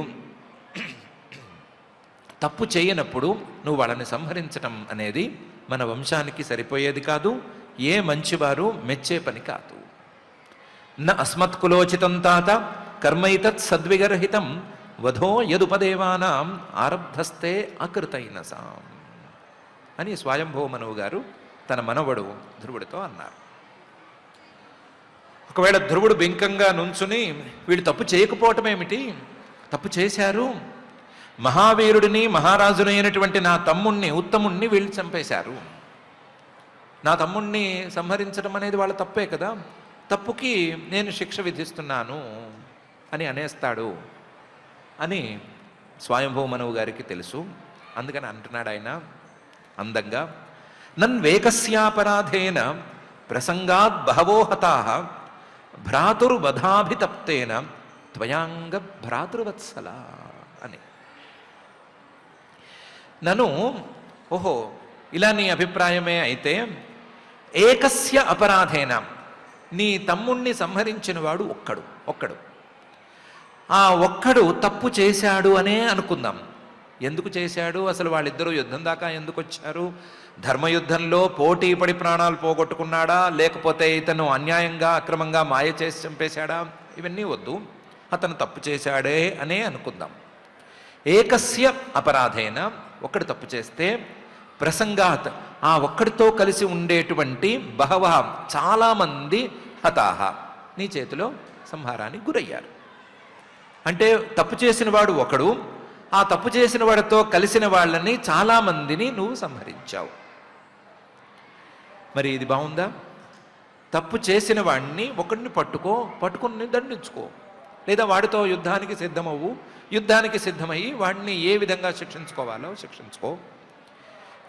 తప్పు చేయనప్పుడు నువ్వు వాళ్ళని సంహరించటం అనేది మన వంశానికి సరిపోయేది కాదు. ఏ మంచివారు మెచ్చే పని కాదు. న అస్మత్కులోచితం తాత కర్మైతత్ సద్విగర్హితం వధో యదుపదేవానాం ఆరబ్ధస్తే అకృతైన సాం అని స్వయంభవ మనువు గారు తన మనవడు ధ్రువుడితో అన్నారు. ఒకవేళ ధ్రువుడు బింకంగా నుంచుని వీడు తప్పు చేయకపోవటం ఏమిటి, తప్పు చేశారు, మహావీరుడిని మహారాజుని అయినటువంటి నా తమ్ముణ్ణి ఉత్తముణ్ణి వీళ్ళు చంపేశారు, నా తమ్ముణ్ణి సంహరించడం అనేది వాళ్ళ తప్పే కదా, తప్పుకి నేను శిక్ష విధిస్తున్నాను అని అనేస్తాడు అని స్వయంభవ మనువు గారికి తెలుసు. అందుకని అంటున్నాడు ఆయన అందంగా, నన్వేకస్యాపరాధేన ప్రసంగాద్ బహవో హతాః భ్రాతుర్వధాభితప్తేన త్వయాంగ భ్రాతృవత్సల అని. నన్ను ఓహో ఇలా నీ అభిప్రాయమే అయితే, ఏకస్య అపరాధేన నీ తమ్ముణ్ణి సంహరించిన వాడు ఒక్కడు ఆ ఒక్కడు తప్పు చేశాడు అనే అనుకుందాం. ఎందుకు చేశాడు, అసలు వాళ్ళిద్దరూ యుద్ధం దాకా ఎందుకు వచ్చారు, ధర్మయుద్ధంలో పోటీ పడి ప్రాణాలు పోగొట్టుకున్నాడా, లేకపోతే ఇతను అన్యాయంగా అక్రమంగా మాయ చేసి చంపేశాడా, ఇవన్నీ వద్దు, అతను తప్పు చేశాడే అనే అనుకుందాం. ఏకస్య అపరాధేన ఒక్కడు తప్పు చేస్తే ప్రసంగాత్ ఆ ఒక్కడితో కలిసి ఉండేటువంటి బహవ చాలామంది హతాహ నీ చేతిలో సంహారానికి గురయ్యారు. అంటే తప్పు చేసిన వాడు ఒకడు, ఆ తప్పు చేసిన వాడితో కలిసిన వాళ్ళని చాలామందిని నువ్వు సంహరించావు. మరి ఇది బాగుందా? తప్పు చేసిన వాడిని ఒకడిని పట్టుకుని దండించుకో, లేదా వాడితో యుద్ధానికి సిద్ధమవు, యుద్ధానికి సిద్ధమయ్యి వాడిని ఏ విధంగా శిక్షించుకోవాలో శిక్షించుకో.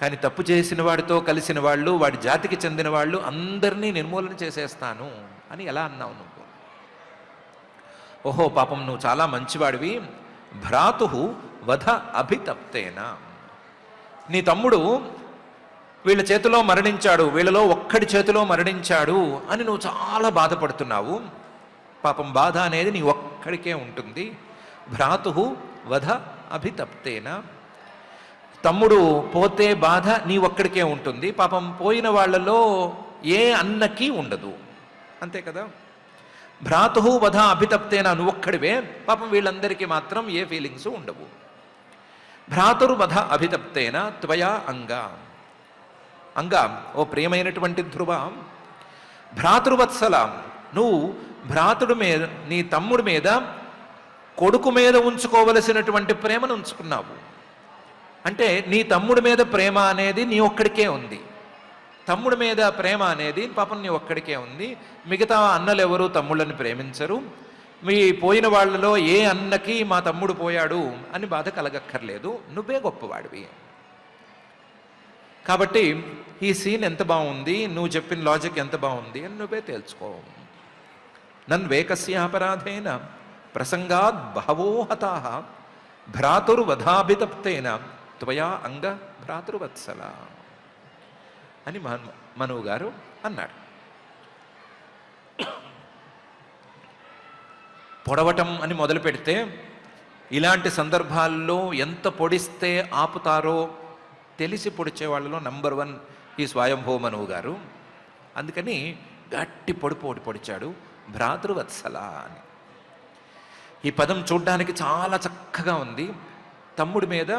కానీ తప్పు చేసిన వాడితో కలిసిన వాళ్ళు, వాడి జాతికి చెందిన వాళ్ళు అందరినీ నిర్మూలన చేసేస్తాను అని ఎలా అన్నావు నువ్వు? ఓహో పాపం నువ్వు చాలా మంచివాడివి. భ్రాతు వధ అభితప్తేన, నీ తమ్ముడు వీళ్ళ చేతిలో మరణించాడు, వీళ్ళలో ఒక్కడి చేతిలో మరణించాడు అని నువ్వు చాలా బాధపడుతున్నావు. పాపం బాధ అనేది నీ ఒక్కడికే ఉంటుంది. భ్రాతు వధ అభితప్తేన, తమ్ముడు పోతే బాధ నీ ఒక్కడికే ఉంటుంది. పాపం పోయిన వాళ్ళలో ఏ అన్నకి ఉండదు, అంతే కదా. భ్రాతు వధ అభితప్తేన, నువ్వు ఒక్కడివే, పాపం వీళ్ళందరికీ మాత్రం ఏ ఫీలింగ్స్ ఉండవు. భ్రాతుర్వధ అభితప్తేన త్వయా అంగా ఓ ప్రియమైనటువంటి ధ్రువ, భ్రాతృవత్సల, నువ్వు భ్రాతుడి మీద, నీ తమ్ముడి మీద, కొడుకు మీద ఉంచుకోవలసినటువంటి ప్రేమను ఉంచుకున్నావు. అంటే నీ తమ్ముడి మీద ప్రేమ అనేది నీ ఒక్కడికే ఉంది, తమ్ముడి మీద ప్రేమ అనేది పాపం నీ ఒక్కడికే ఉంది. మిగతా అన్నలు ఎవరు తమ్ముళ్ళని ప్రేమించరు. మీ పోయిన వాళ్ళలో ఏ అన్నకి మా తమ్ముడు పోయాడు అని బాధ కలగక్కర్లేదు, నువ్వే గొప్పవాడివి. కాబట్టి ఈ సీన్ ఎంత బాగుంది, నువ్వు చెప్పిన లాజిక్ ఎంత బాగుంది అని నువ్వే తేల్చుకో. నన్వేకస్యాపరాధేన ప్రసంగాద్ బహవో హతాః భ్రాతుర్వధాభితప్తేన త్వయా అంగ భ్రాతృవత్సల అని మనువు గారు అన్నాడు. పొడవటం అని మొదలు పెడితే ఇలాంటి సందర్భాల్లో ఎంత పొడిస్తే ఆపుతారో తెలిసి పొడిచే వాళ్ళలో నంబర్ 1 ఈ స్వయంభూ మనువు గారు. అందుకని గట్టి పొడిచాడు, భ్రాతృవత్సల అని. ఈ పదం చూడ్డానికి చాలా చక్కగా ఉంది. తమ్ముడి మీద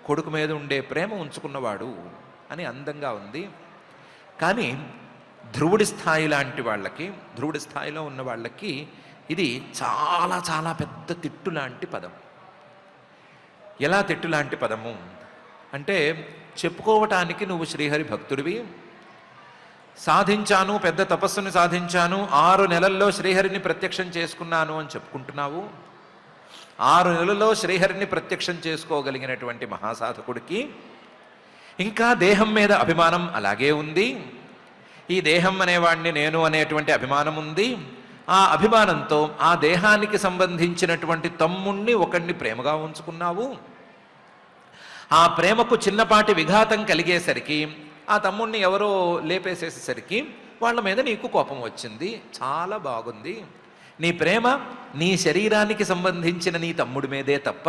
కొడుకు మీద ఉండే ప్రేమ ఉంచుకున్నవాడు అని అందంగా ఉంది. కానీ ధ్రువుడి స్థాయి లాంటి వాళ్ళకి, ధ్రువుడి స్థాయిలో ఉన్న వాళ్ళకి ఇది చాలా చాలా పెద్ద తిట్టు లాంటి పదం. ఎలా తిట్టు లాంటి పదము అంటే, చెప్పుకోవటానికి నువ్వు శ్రీహరి భక్తుడివి, సాధించాను, పెద్ద తపస్సుని సాధించాను, 6 నెలల్లో శ్రీహరిని ప్రత్యక్షం చేసుకున్నాను అని చెప్పుకుంటున్నావు. 6 నెలల్లో శ్రీహరిని ప్రత్యక్షం చేసుకోగలిగినటువంటి మహాసాధకుడికి ఇంకా దేహం మీద అభిమానం అలాగే ఉంది. ఈ దేహం అనేవాడిని నేను అనేటువంటి అభిమానం ఉంది. ఆ అభిమానంతో ఆ దేహానికి సంబంధించినటువంటి తమ్ముణ్ణి ఒకడిని ప్రేమగా ఉంచుకున్నావు. ఆ ప్రేమకు చిన్నపాటి విఘాతం కలిగేసరికి, ఆ తమ్ముణ్ణి ఎవరో లేపేసేసేసరికి వాళ్ళ మీద నీకు కోపం వచ్చింది. చాలా బాగుంది. నీ ప్రేమ నీ శరీరానికి సంబంధించిన నీ తమ్ముడి మీదే తప్ప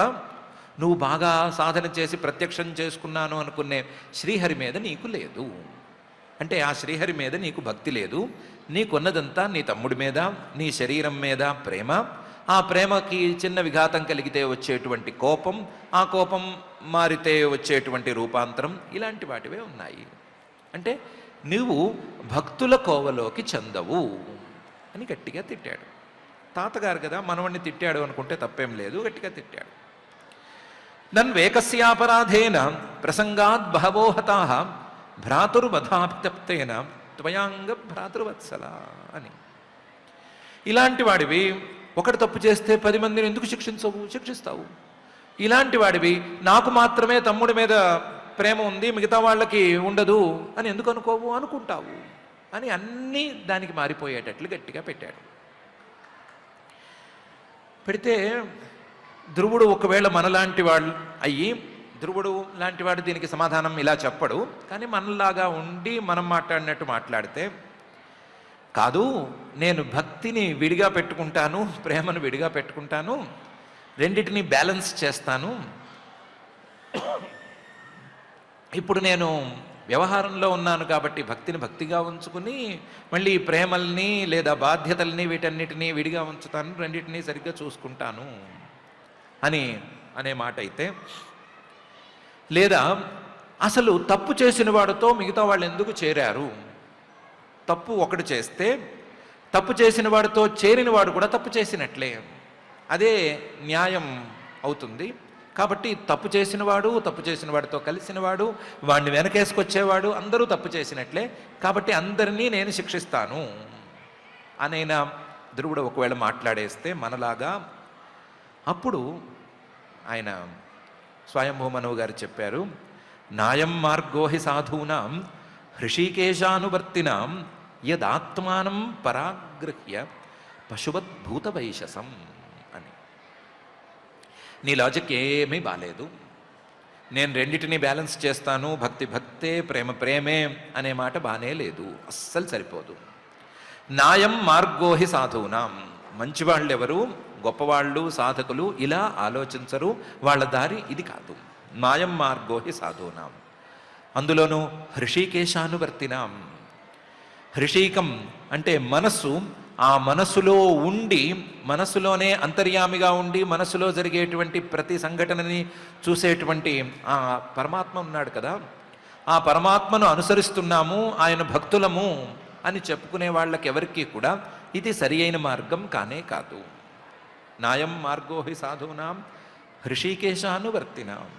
నువ్వు బాగా సాధన చేసి ప్రత్యక్షం చేసుకున్నాను అనుకునే శ్రీహరి మీద నీకు లేదు. అంటే ఆ శ్రీహరి మీద నీకు భక్తి లేదు. నీకున్నదంతా నీ తమ్ముడి మీద, నీ శరీరం మీద ప్రేమ. ఆ ప్రేమకి చిన్న విఘాతం కలిగితే వచ్చేటువంటి కోపం, ఆ కోపం మారితే వచ్చేటువంటి రూపాంతరం, ఇలాంటి వాటివే ఉన్నాయి. అంటే నువ్వు భక్తుల కోవలోకి చెందవు అని గట్టిగా తిట్టాడు. తాతగారు కదా, మనవణ్ణి తిట్టాడు అనుకుంటే తప్పేం లేదు, గట్టిగా తిట్టాడు. నన్వేకస్యాపరాధేన ప్రసంగాద్ బహవో హతాః భ్రాతుర్వధాభితప్తేన త్వయాంగ భ్రాతృవత్సల అని. ఇలాంటి వాడివి ఒకటి తప్పు చేస్తే 10 మందిని ఎందుకు శిక్షిస్తావు? ఇలాంటి వాడివి నాకు మాత్రమే తమ్ముడి మీద ప్రేమ ఉంది, మిగతా వాళ్ళకి ఉండదు అని ఎందుకు అనుకుంటావు అని అన్నీ దానికి మారిపోయేటట్లు గట్టిగా పెట్టాడు. పెడితే ధ్రువుడు ఒకవేళ మనలాంటి వాళ్ళు అయ్యి, ధ్రువుడు లాంటి వాడు దీనికి సమాధానం ఇలా చెప్పడు, కానీ మనలాగా ఉండి మనం మాట్లాడినట్టు మాట్లాడితే, కాదు నేను భక్తిని విడిగా పెట్టుకుంటాను, ప్రేమను విడిగా పెట్టుకుంటాను, రెండిటిని బ్యాలెన్స్ చేస్తాను. ఇప్పుడు నేను వ్యవహారంలో ఉన్నాను కాబట్టి భక్తిని భక్తిగా ఉంచుకుని మళ్ళీ ప్రేమల్ని లేదా బాధ్యతల్ని వీటన్నిటినీ విడిగా ఉంచుతాను, రెండింటినీ సరిగ్గా చూసుకుంటాను అనే మాట అయితే, లేదా అసలు తప్పు చేసిన వాడితో మిగతా వాళ్ళు ఎందుకు చేరారు? తప్పు ఒకటి చేస్తే తప్పు చేసిన వాడితో చేరిన వాడు కూడా తప్పు చేసినట్లే, అదే న్యాయం అవుతుంది. కాబట్టి తప్పు చేసిన వాడితో కలిసినవాడు, వాడిని వెనకేసుకొచ్చేవాడు అందరూ తప్పు చేసినట్లే, కాబట్టి అందరినీ నేను శిక్షిస్తాను అనైనా ధ్రువుడు ఒకవేళ మాట్లాడేస్తే మనలాగా, అప్పుడు ఆయన స్వయంభూ మనువు గారు చెప్పారు, నాయం మార్గోహి సాధూనాం హృషీకేశానువర్తినాం యదాత్మానం పరాగృహ్య పశువద్భూత వైశసం అని. నీ లాజిక్ ఏమీ బాలేదు. నేను రెండిటిని బ్యాలెన్స్ చేస్తాను, భక్తి భక్తే, ప్రేమ ప్రేమే అనే మాట బానే లేదు, అస్సలు సరిపోదు. నాయం మార్గోహి సాధూనాం, మంచివాళ్ళు ఎవరు, గొప్పవాళ్ళు, సాధకులు ఇలా ఆలోచించరు, వాళ్ళ దారి ఇది కాదు. నాయం మార్గోహి సాధూనాం, అందులోనూ హృషీకేశానువర్తినాం. హృషీకం అంటే మనస్సు, ఆ మనస్సులో ఉండి, మనస్సులోనే అంతర్యామిగా ఉండి మనస్సులో జరిగేటువంటి ప్రతి సంఘటనని చూసేటువంటి ఆ పరమాత్మ ఉన్నాడు కదా, ఆ పరమాత్మను అనుసరిస్తున్నాము, ఆయన భక్తులము అని చెప్పుకునే వాళ్ళకి ఎవరికీ కూడా ఇది సరి అయిన మార్గం కానే కాదు. నాయం మార్గోహి సాధూనాం హృషీకేశానువర్తినాం,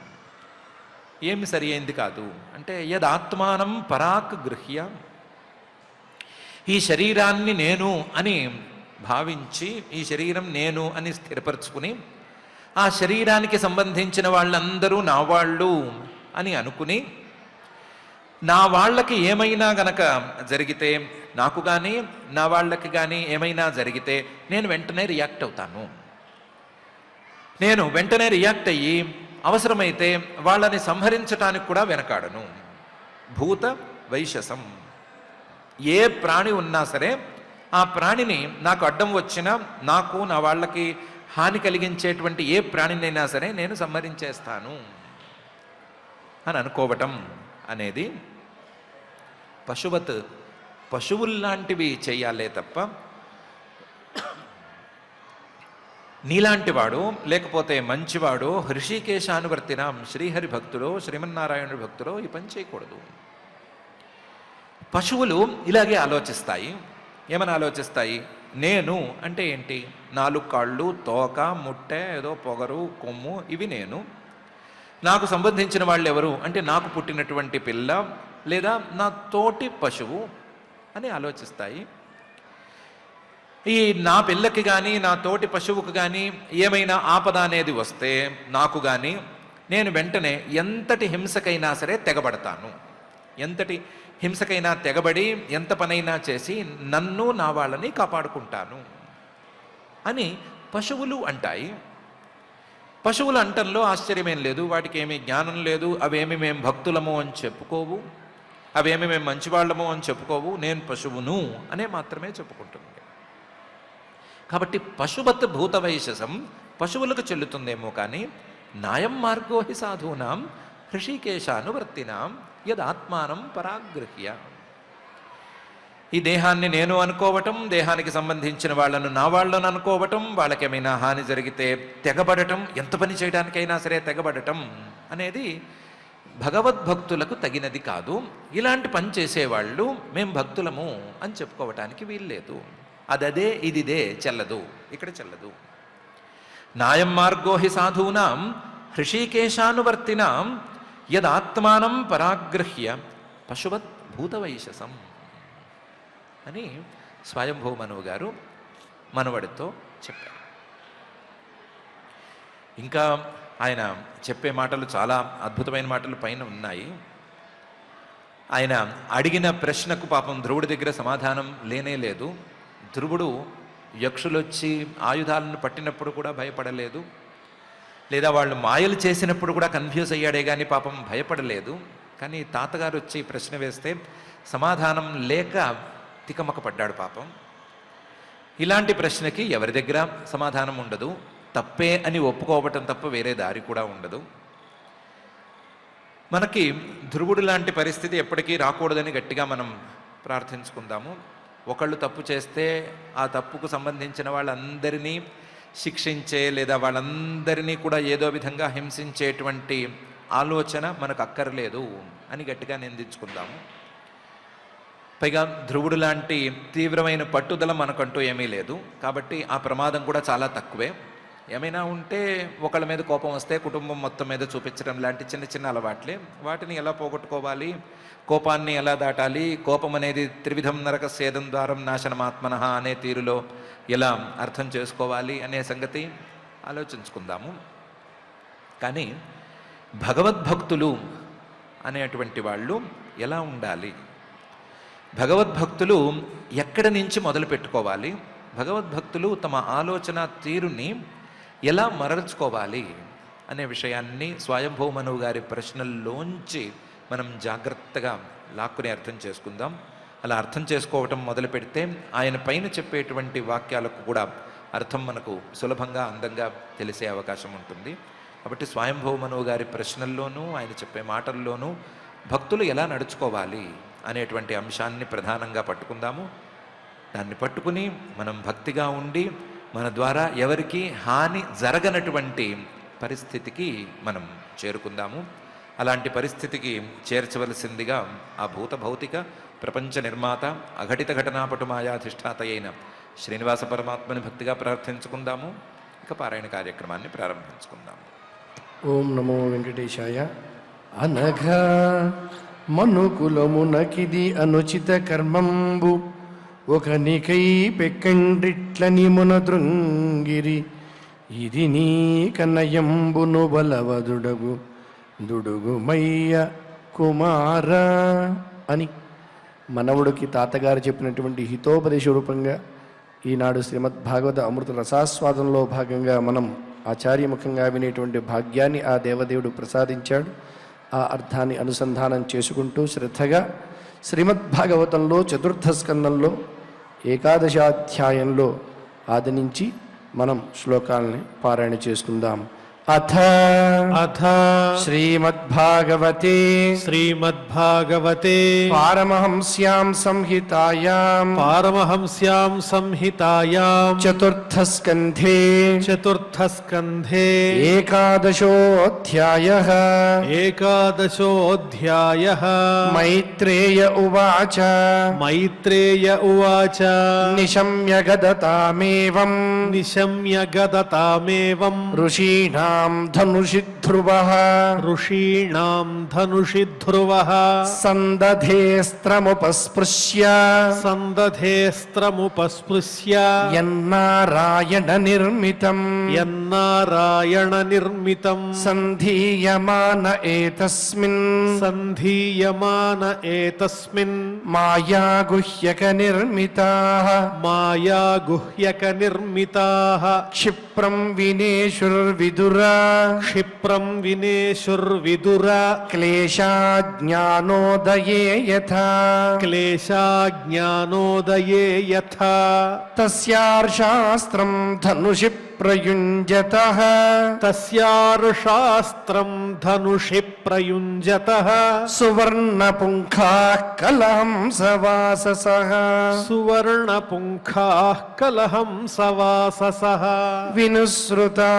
ఏమి సరి అయింది కాదు అంటే, యదాత్మానం పరాక్ గృహ్య, ఈ శరీరాన్ని నేను అని భావించి, ఈ శరీరం నేను అని స్థిరపరచుకుని, ఆ శరీరానికి సంబంధించిన వాళ్ళందరూ నా వాళ్ళు అని అనుకుని, నా వాళ్ళకి ఏమైనా గనక జరిగితే, నాకు కానీ నా వాళ్ళకి కానీ ఏమైనా జరిగితే నేను వెంటనే రియాక్ట్ అవుతాను. నేను వెంటనే రియాక్ట్ అయ్యి అవసరమైతే వాళ్ళని సంహరించటానికి కూడా వెనకాడను. భూత వైశసం, ఏ ప్రాణి ఉన్నా సరే ఆ ప్రాణిని నాకు అడ్డం వచ్చినా, నాకు నా వాళ్ళకి హాని కలిగించేటువంటి ఏ ప్రాణినైనా సరే నేను సంహరించేస్తాను అని అనుకోవటం అనేది పశువత్ పశువుల్లాంటివి చెయ్యాలే తప్ప నీలాంటివాడు లేకపోతే మంచివాడు హృషికేశానువర్తినాం శ్రీహరి భక్తులో శ్రీమన్నారాయణుడి భక్తులో ఈ పని చేయకూడదు. పశువులు ఇలాగే ఆలోచిస్తాయి. ఏమని ఆలోచిస్తాయి? నేను అంటే ఏంటి? 4 కాళ్ళు, తోక, ముట్టె, ఏదో పొగరు, కొమ్ము, ఇవి నేను. నాకు సంబంధించిన వాళ్ళు ఎవరు అంటే నాకు పుట్టినటువంటి పిల్ల లేదా నా తోటి పశువు అని ఆలోచిస్తాయి. ఈ నా పిల్లకి కానీ నా తోటి పశువుకు కానీ ఏమైనా ఆపద అనేది వస్తే నాకు కానీ నేను వెంటనే ఎంతటి హింసకైనా సరే తెగబడతాను. ఎంతటి హింసకైనా తెగబడి ఎంత పనైనా చేసి నన్ను నా వాళ్ళని కాపాడుకుంటాను అని పశువులు అంటాయి. పశువులు అంటంలో ఆశ్చర్యమేం లేదు. వాటికి ఏమీ జ్ఞానం లేదు. అవేమి మేము భక్తులము అని చెప్పుకోవు, అవేమి మేము మంచివాళ్ళము అని చెప్పుకోవు. నేను పశువును అనే మాత్రమే చెప్పుకుంటుంది. కాబట్టి పశువత్ భూతవైశసం పశువులకు చెల్లుతుందేమో కానీ నాయం మార్గో హి సాధూనాం హృషికేశానువర్తినాం యదాత్మానం పరాగృహ్య. ఈ దేహాన్ని నేను అనుకోవటం, దేహానికి సంబంధించిన వాళ్ళను నా వాళ్ళను అనుకోవటం, వాళ్ళకేమైనా హాని జరిగితే తెగబడటం, ఎంత పని చేయడానికైనా సరే తెగబడటం అనేది భగవద్భక్తులకు తగినది కాదు. ఇలాంటి పని చేసేవాళ్ళు మేం భక్తులము అని చెప్పుకోవటానికి వీల్లేదు. అదదే ఇదిదే చెల్లదు, ఇక్కడ చెల్లదు. నాయం మార్గో హి సాధూనాం హృషికేశానువర్తినాం యదాత్మానం పరాగృహ్య పశువత్ భూతవైశసం అని స్వయంభూ మనువు గారు మనవడితో చెప్పారు. ఇంకా ఆయన చెప్పే మాటలు చాలా అద్భుతమైన మాటలు పైన ఉన్నాయి. ఆయన అడిగిన ప్రశ్నకు పాపం ధ్రువుడి దగ్గర సమాధానం లేనే లేదు. ధ్రువుడు యక్షులొచ్చి ఆయుధాలను పట్టినప్పుడు కూడా భయపడలేదు, లేదా వాళ్ళు మాయలు చేసినప్పుడు కూడా కన్ఫ్యూజ్ అయ్యాడే కానీ పాపం భయపడలేదు. కానీ తాతగారు వచ్చి ప్రశ్న వేస్తే సమాధానం లేక తికమక పడ్డాడు పాపం. ఇలాంటి ప్రశ్నకి ఎవరి దగ్గర సమాధానం ఉండదు. తప్పే అని ఒప్పుకోవటం తప్ప వేరే దారి కూడా ఉండదు. మనకి ధ్రువుడు లాంటి పరిస్థితి ఎప్పటికీ రాకూడదని గట్టిగా మనం ప్రార్థించుకుందాము. ఒకళ్ళు తప్పు చేస్తే ఆ తప్పుకు సంబంధించిన వాళ్ళందరినీ శిక్షించే లేదా వాళ్ళందరినీ కూడా ఏదో విధంగా హింసించేటువంటి ఆలోచన మనకు అక్కర్లేదు అని గట్టిగా నిందించుకుందాము. పైగా ధ్రువుడు లాంటి తీవ్రమైన పట్టుదల మనకంటూ ఏమీ లేదు. కాబట్టి ఆ ప్రమాదం కూడా చాలా తక్కువే. ఏమైనా ఉంటే ఒకళ్ళ మీద కోపం వస్తే కుటుంబం మొత్తం మీద చూపించడం లాంటి చిన్న చిన్న అలవాట్లే. వాటిని ఎలా పోగొట్టుకోవాలి, కోపాన్ని ఎలా దాటాలి, కోపం అనేది త్రివిధం నరక సేదం ద్వారం నాశనమాత్మనః అనే తీరులో ఎలా అర్థం చేసుకోవాలి అనే సంగతి ఆలోచించుకుందాము. కానీ భగవద్భక్తులు అనేటువంటి వాళ్ళు ఎలా ఉండాలి, భగవద్భక్తులు ఎక్కడి నుంచి మొదలు పెట్టుకోవాలి, భగవద్భక్తులు తమ ఆలోచన తీరుని ఎలా మరల్చుకోవాలి అనే విషయాన్ని స్వయంభూ మనువు గారి ప్రశ్నల్లోంచి మనం జాగ్రత్తగా లాక్కుని అర్థం చేసుకుందాం. అలా అర్థం చేసుకోవటం మొదలు పెడితే ఆయన పైన చెప్పేటువంటి వాక్యాలకు కూడా అర్థం మనకు సులభంగా అందంగా తెలిసే అవకాశం ఉంటుంది. కాబట్టి స్వయంభూ మనువు గారి ప్రశ్నల్లోనూ ఆయన చెప్పే మాటల్లోనూ భక్తులు ఎలా నడుచుకోవాలి అనేటువంటి అంశాన్ని ప్రధానంగా పట్టుకుందాము. దాన్ని పట్టుకుని మనం భక్తిగా ఉండి మన ద్వారా ఎవరికి హాని జరగనటువంటి పరిస్థితికి మనం చేరుకుందాము. అలాంటి పరిస్థితికి చేర్చవలసిందిగా ఆ భూత భౌతిక ప్రపంచ నిర్మాత అఘటిత ఘటనాపటు మాయాధిష్ఠాత అయిన శ్రీనివాస పరమాత్మని భక్తిగా ప్రార్థించుకుందాము. ఇక పారాయణ కార్యక్రమాన్ని ప్రారంభించుకుందాము. ఓం నమో వెంకటేశాయ. అనఘా మనుకులమునకిది అనుచిత కర్మంబు ఒకనికై పెక్కండిట్లని మునదృంగిరి ఇది నీ కన్నయంబును బలవదుడగు దుడుగుమయ్య కుమార అని మనవుడికి తాతగారు చెప్పినటువంటి హితోపదేశ రూపంగా ఈనాడు శ్రీమద్ భాగవత అమృత రసాస్వాదంలో భాగంగా మనం ఆచార్యముఖంగా వినేటువంటి భాగ్యాన్ని ఆ దేవదేవుడు ప్రసాదించాడు. ఆ అర్థాన్ని అనుసంధానం చేసుకుంటూ శ్రద్ధగా శ్రీమద్భాగవతంలో చతుర్థ స్కందంలో ఏకాదశాధ్యాయంలో ఆది నుంచి మనం శ్లోకాలని పారాయణ చేసుకుందాం. అథ అథ శ్రీమద్భాగవతే శ్రీమద్భాగవతే పారమహంస్యాం సంహితాయాం పారమహంస్యాం సంహితాయాం చతుర్థస్కంధే చతుర్థస్కంధే ఏకాదశోऽధ్యాయः ఏకాదశోऽధ్యాయः మైత్రేయ ఉవాచ మైత్రేయ ఉవాచ నిశమ్య గదతామేవం నిశమ్య గదతామేవం ఋషీణాం ధనుషి ధ్రువః ఋషీణాం ధనుషి ధ్రువః సందధేస్త్రముపస్పృశ్య సందధేస్త్రముపస్పృశ్య యన్నారాయణ నిర్మితం యన్నారాయణ నిర్మితం సంధీయమాన ఏతస్మిన్ సంధీయమాన ఏతస్మిన్ మాయా గుహ్యక నిర్మితాః మాయా గుహ్యక నిర్మితాః క్షిప్రం వినేషుర్విదురా క్షిప్రం వినేషుర్విదుర క్లేశాజ్ఞానోదయే యథా క్లేశాజ్ఞానోదయే యథా తస్యార్షాస్త్రం ధనుషి ప్రయుంజతః తస్యార్షాస్త్రం ధనుషి ప్రయుంజతః సువర్ణపుంఖాః కలహంసవాససః సువర్ణపుంఖాః కలహంసవాససః వినుసృతా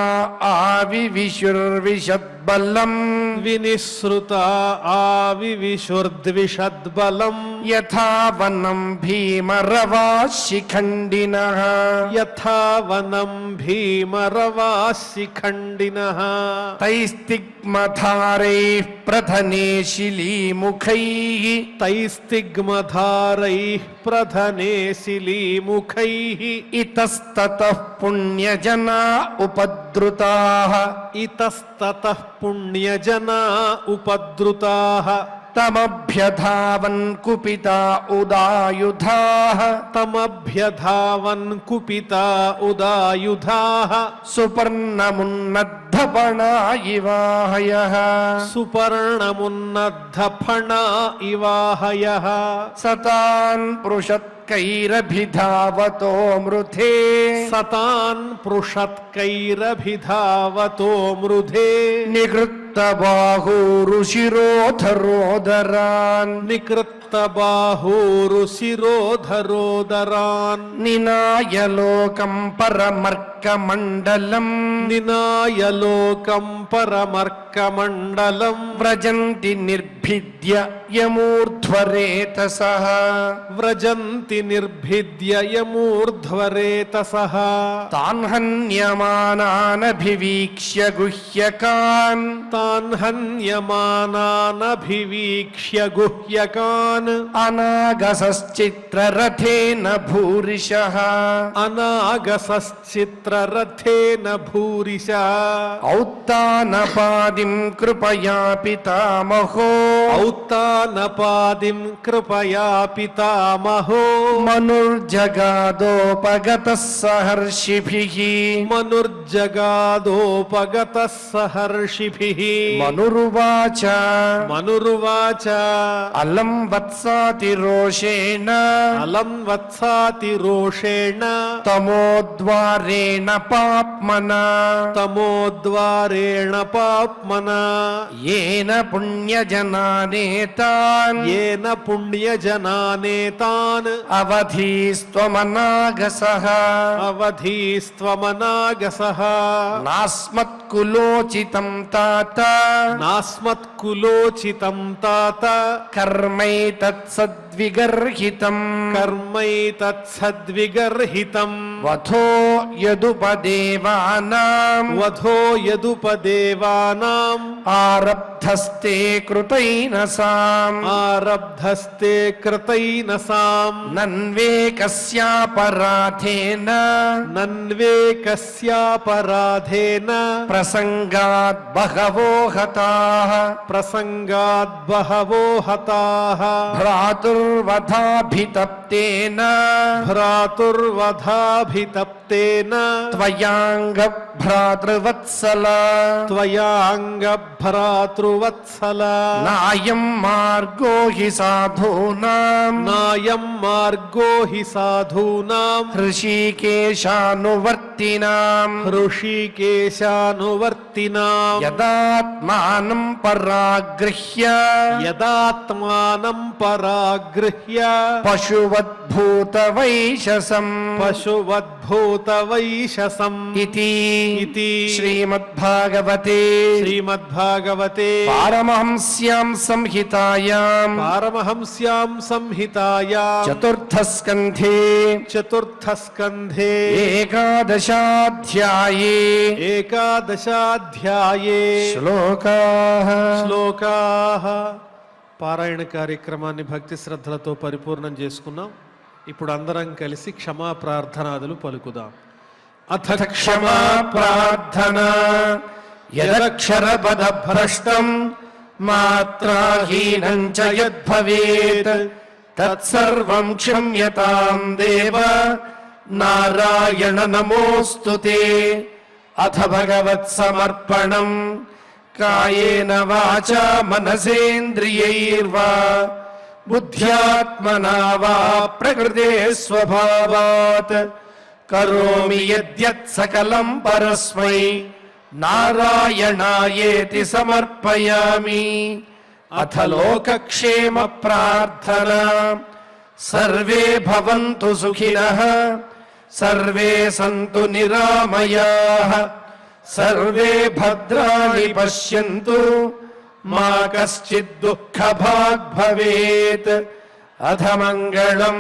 ఆవివిశుర్విషద్బలం వినిసృతా ఆవివిశుర్ద్విషద్బలం యథా వనం భీమరవాశిఖండినః యథా వనం భీమరవాశిఖండినః తైస్తిగ్మధారైః ప్రధనే శిలీముఖైః తైస్తిగ్మధారైః ప్రధనే శిలీముఖైః ఇతస్తతః పుణ్యజనా ఉపద్రుతాః ఇతస్తతః పుణ్యజనా ఉపద్రుతాః తమభ్యధావన్ కుపితా ఉదాయుధాః తమభ్యధావన్ కుపితా ఉదాయుధాః సుపర్ణమున్నద్ధపణా ఇవాహయః సుపర్ణమున్నద్ధఫణా ఇవాహయః సతాన్ పృషత్కైరభిధావతో మృధే సతాన్ పృషత్కైరభిధావతో మృధే నికృత్తబాహూరుశిరోధరోదరాన్ నికృత్తబాహూరుశిరోధరోదరాన్ నినాయలోకం పరమర్కమండలం నినాయలోకం పరమర్కమండలం వ్రజంతి నిర్భిద్య యమూర్ధ్వరేతసః వ్రజంతి నిర్భిద్య యమూర్ధ్వరేతసః తాన్ హన్యమానానభివీక్ష్య గుహ్యకాన్ తాన్ హన్యమానానభివీక్ష్య గుహ్యకాన్ అనాగసశ్చిత్రరథేన భూరిశః అనాగసశ్చిత్రరథేన భూరిశः ఔత్తానపాదిం కృపయా పితామహో ఔత్తానపాదిం కృపయా పితామహో మనుర్జగాదోపగతః సహర్షిభిః మనుర్జగాదోపగతः సహర్షిభిః మనురువాచ మనురువాచ అలం వత్సాతిరోషేణ అలం వత్సాతి రోషేణ తమోద్వారేణ పాప్మనా తమోద్వారేణ పాప్మనా ఏన పుణ్యజనానేతాన్ ఏన పుణ్యజనానేతాన్ అవధీస్త్వమనాగసః అవధీస్త్వమనాగసః నాస్మత్కులోచితం తాత నాస్మత్కులోచితం తాత కర్మైతత్సద్విగర్హితం కర్మైతత్సద్విగర్హితం వధో యదుపదేవానాం వధో యదుపదేవానాం ఆరబ్ధస్తే కృతైనసాం ఆరబ్ధస్తే కృతైనసాం నన్వే కస్యాపరాధేన నన్వే కస్యాపరాధేన ప్రసంగాద్ బహవో హతాః ప్రసంగాద్ బహవో హతాః భ్రాతుర్వధాభితప్తేన భ్రాతుర్వధాభితప్తేన త్వయాంగ భ్రాతృవత్సల త్వయాంగభ్రాతృ శత్రువత్సల నాయం మార్గో హి సాధూనాం నాయం మార్గో హి సాధూనాం హృషీకేశానువర్తినాం హృషీకేశానువర్తినాం యదాత్మానం పరాగృహ్య యదాత్మానం పరాగృహ్య పశువద్భూత వైశసం పశువద్భూత వైశసం ఇతి ఇతి శ్రీమద్భాగవతే శ్రీమద్భాగవతే పారమహంస్యాం సంహితాయాం పారమహంస్యాం సంహితాయాం చతుర్థస్కంధే చతుర్థస్కంధే ఏకాదశాధ్యాయే ఏకాదశాధ్యాయే శ్లోకాః శ్లోకాః. పారాయణ కార్యక్రమాన్ని భక్తి శ్రద్ధలతో పరిపూర్ణం చేసుకున్నాం. ఇప్పుడు అందరం కలిసి క్షమా ప్రార్థనాదులు పలుకుదాం. అథ క్షమా ప్రార్థనా యదక్షరపదభ్రష్టం మాత్రాహీనం చ యద్భవేత్ తత్సర్వం క్షమ్యతాం దేవ నారాయణ నమోస్తుతే. అథ భగవత్సమర్పణం కాయేన వాచా మనసేంద్రియైర్వా బుద్ధ్యాత్మనా వా ప్రకృతే స్వభావాత్ కరోమి యద్యత్ సకలం పరస్మై నారాయణాయేతి సమర్పయామి. అథ లోకక్షేమ ప్రార్థనా సర్వే భవంతు సుఖినః సర్వే సంతు నిరామయాః సర్వే భద్రాణి పశ్యంతు మా కశ్చిద్ దుఃఖభాగ్ భవేత్. అథ మంగళం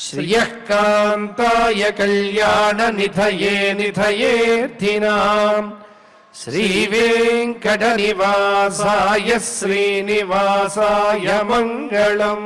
శ్రియః కాంతాయ కళ్యాణ నిధయే నిధయేర్థినాం శ్రీవేంకట నివాసాయ శ్రీనివాసాయ మంగళం.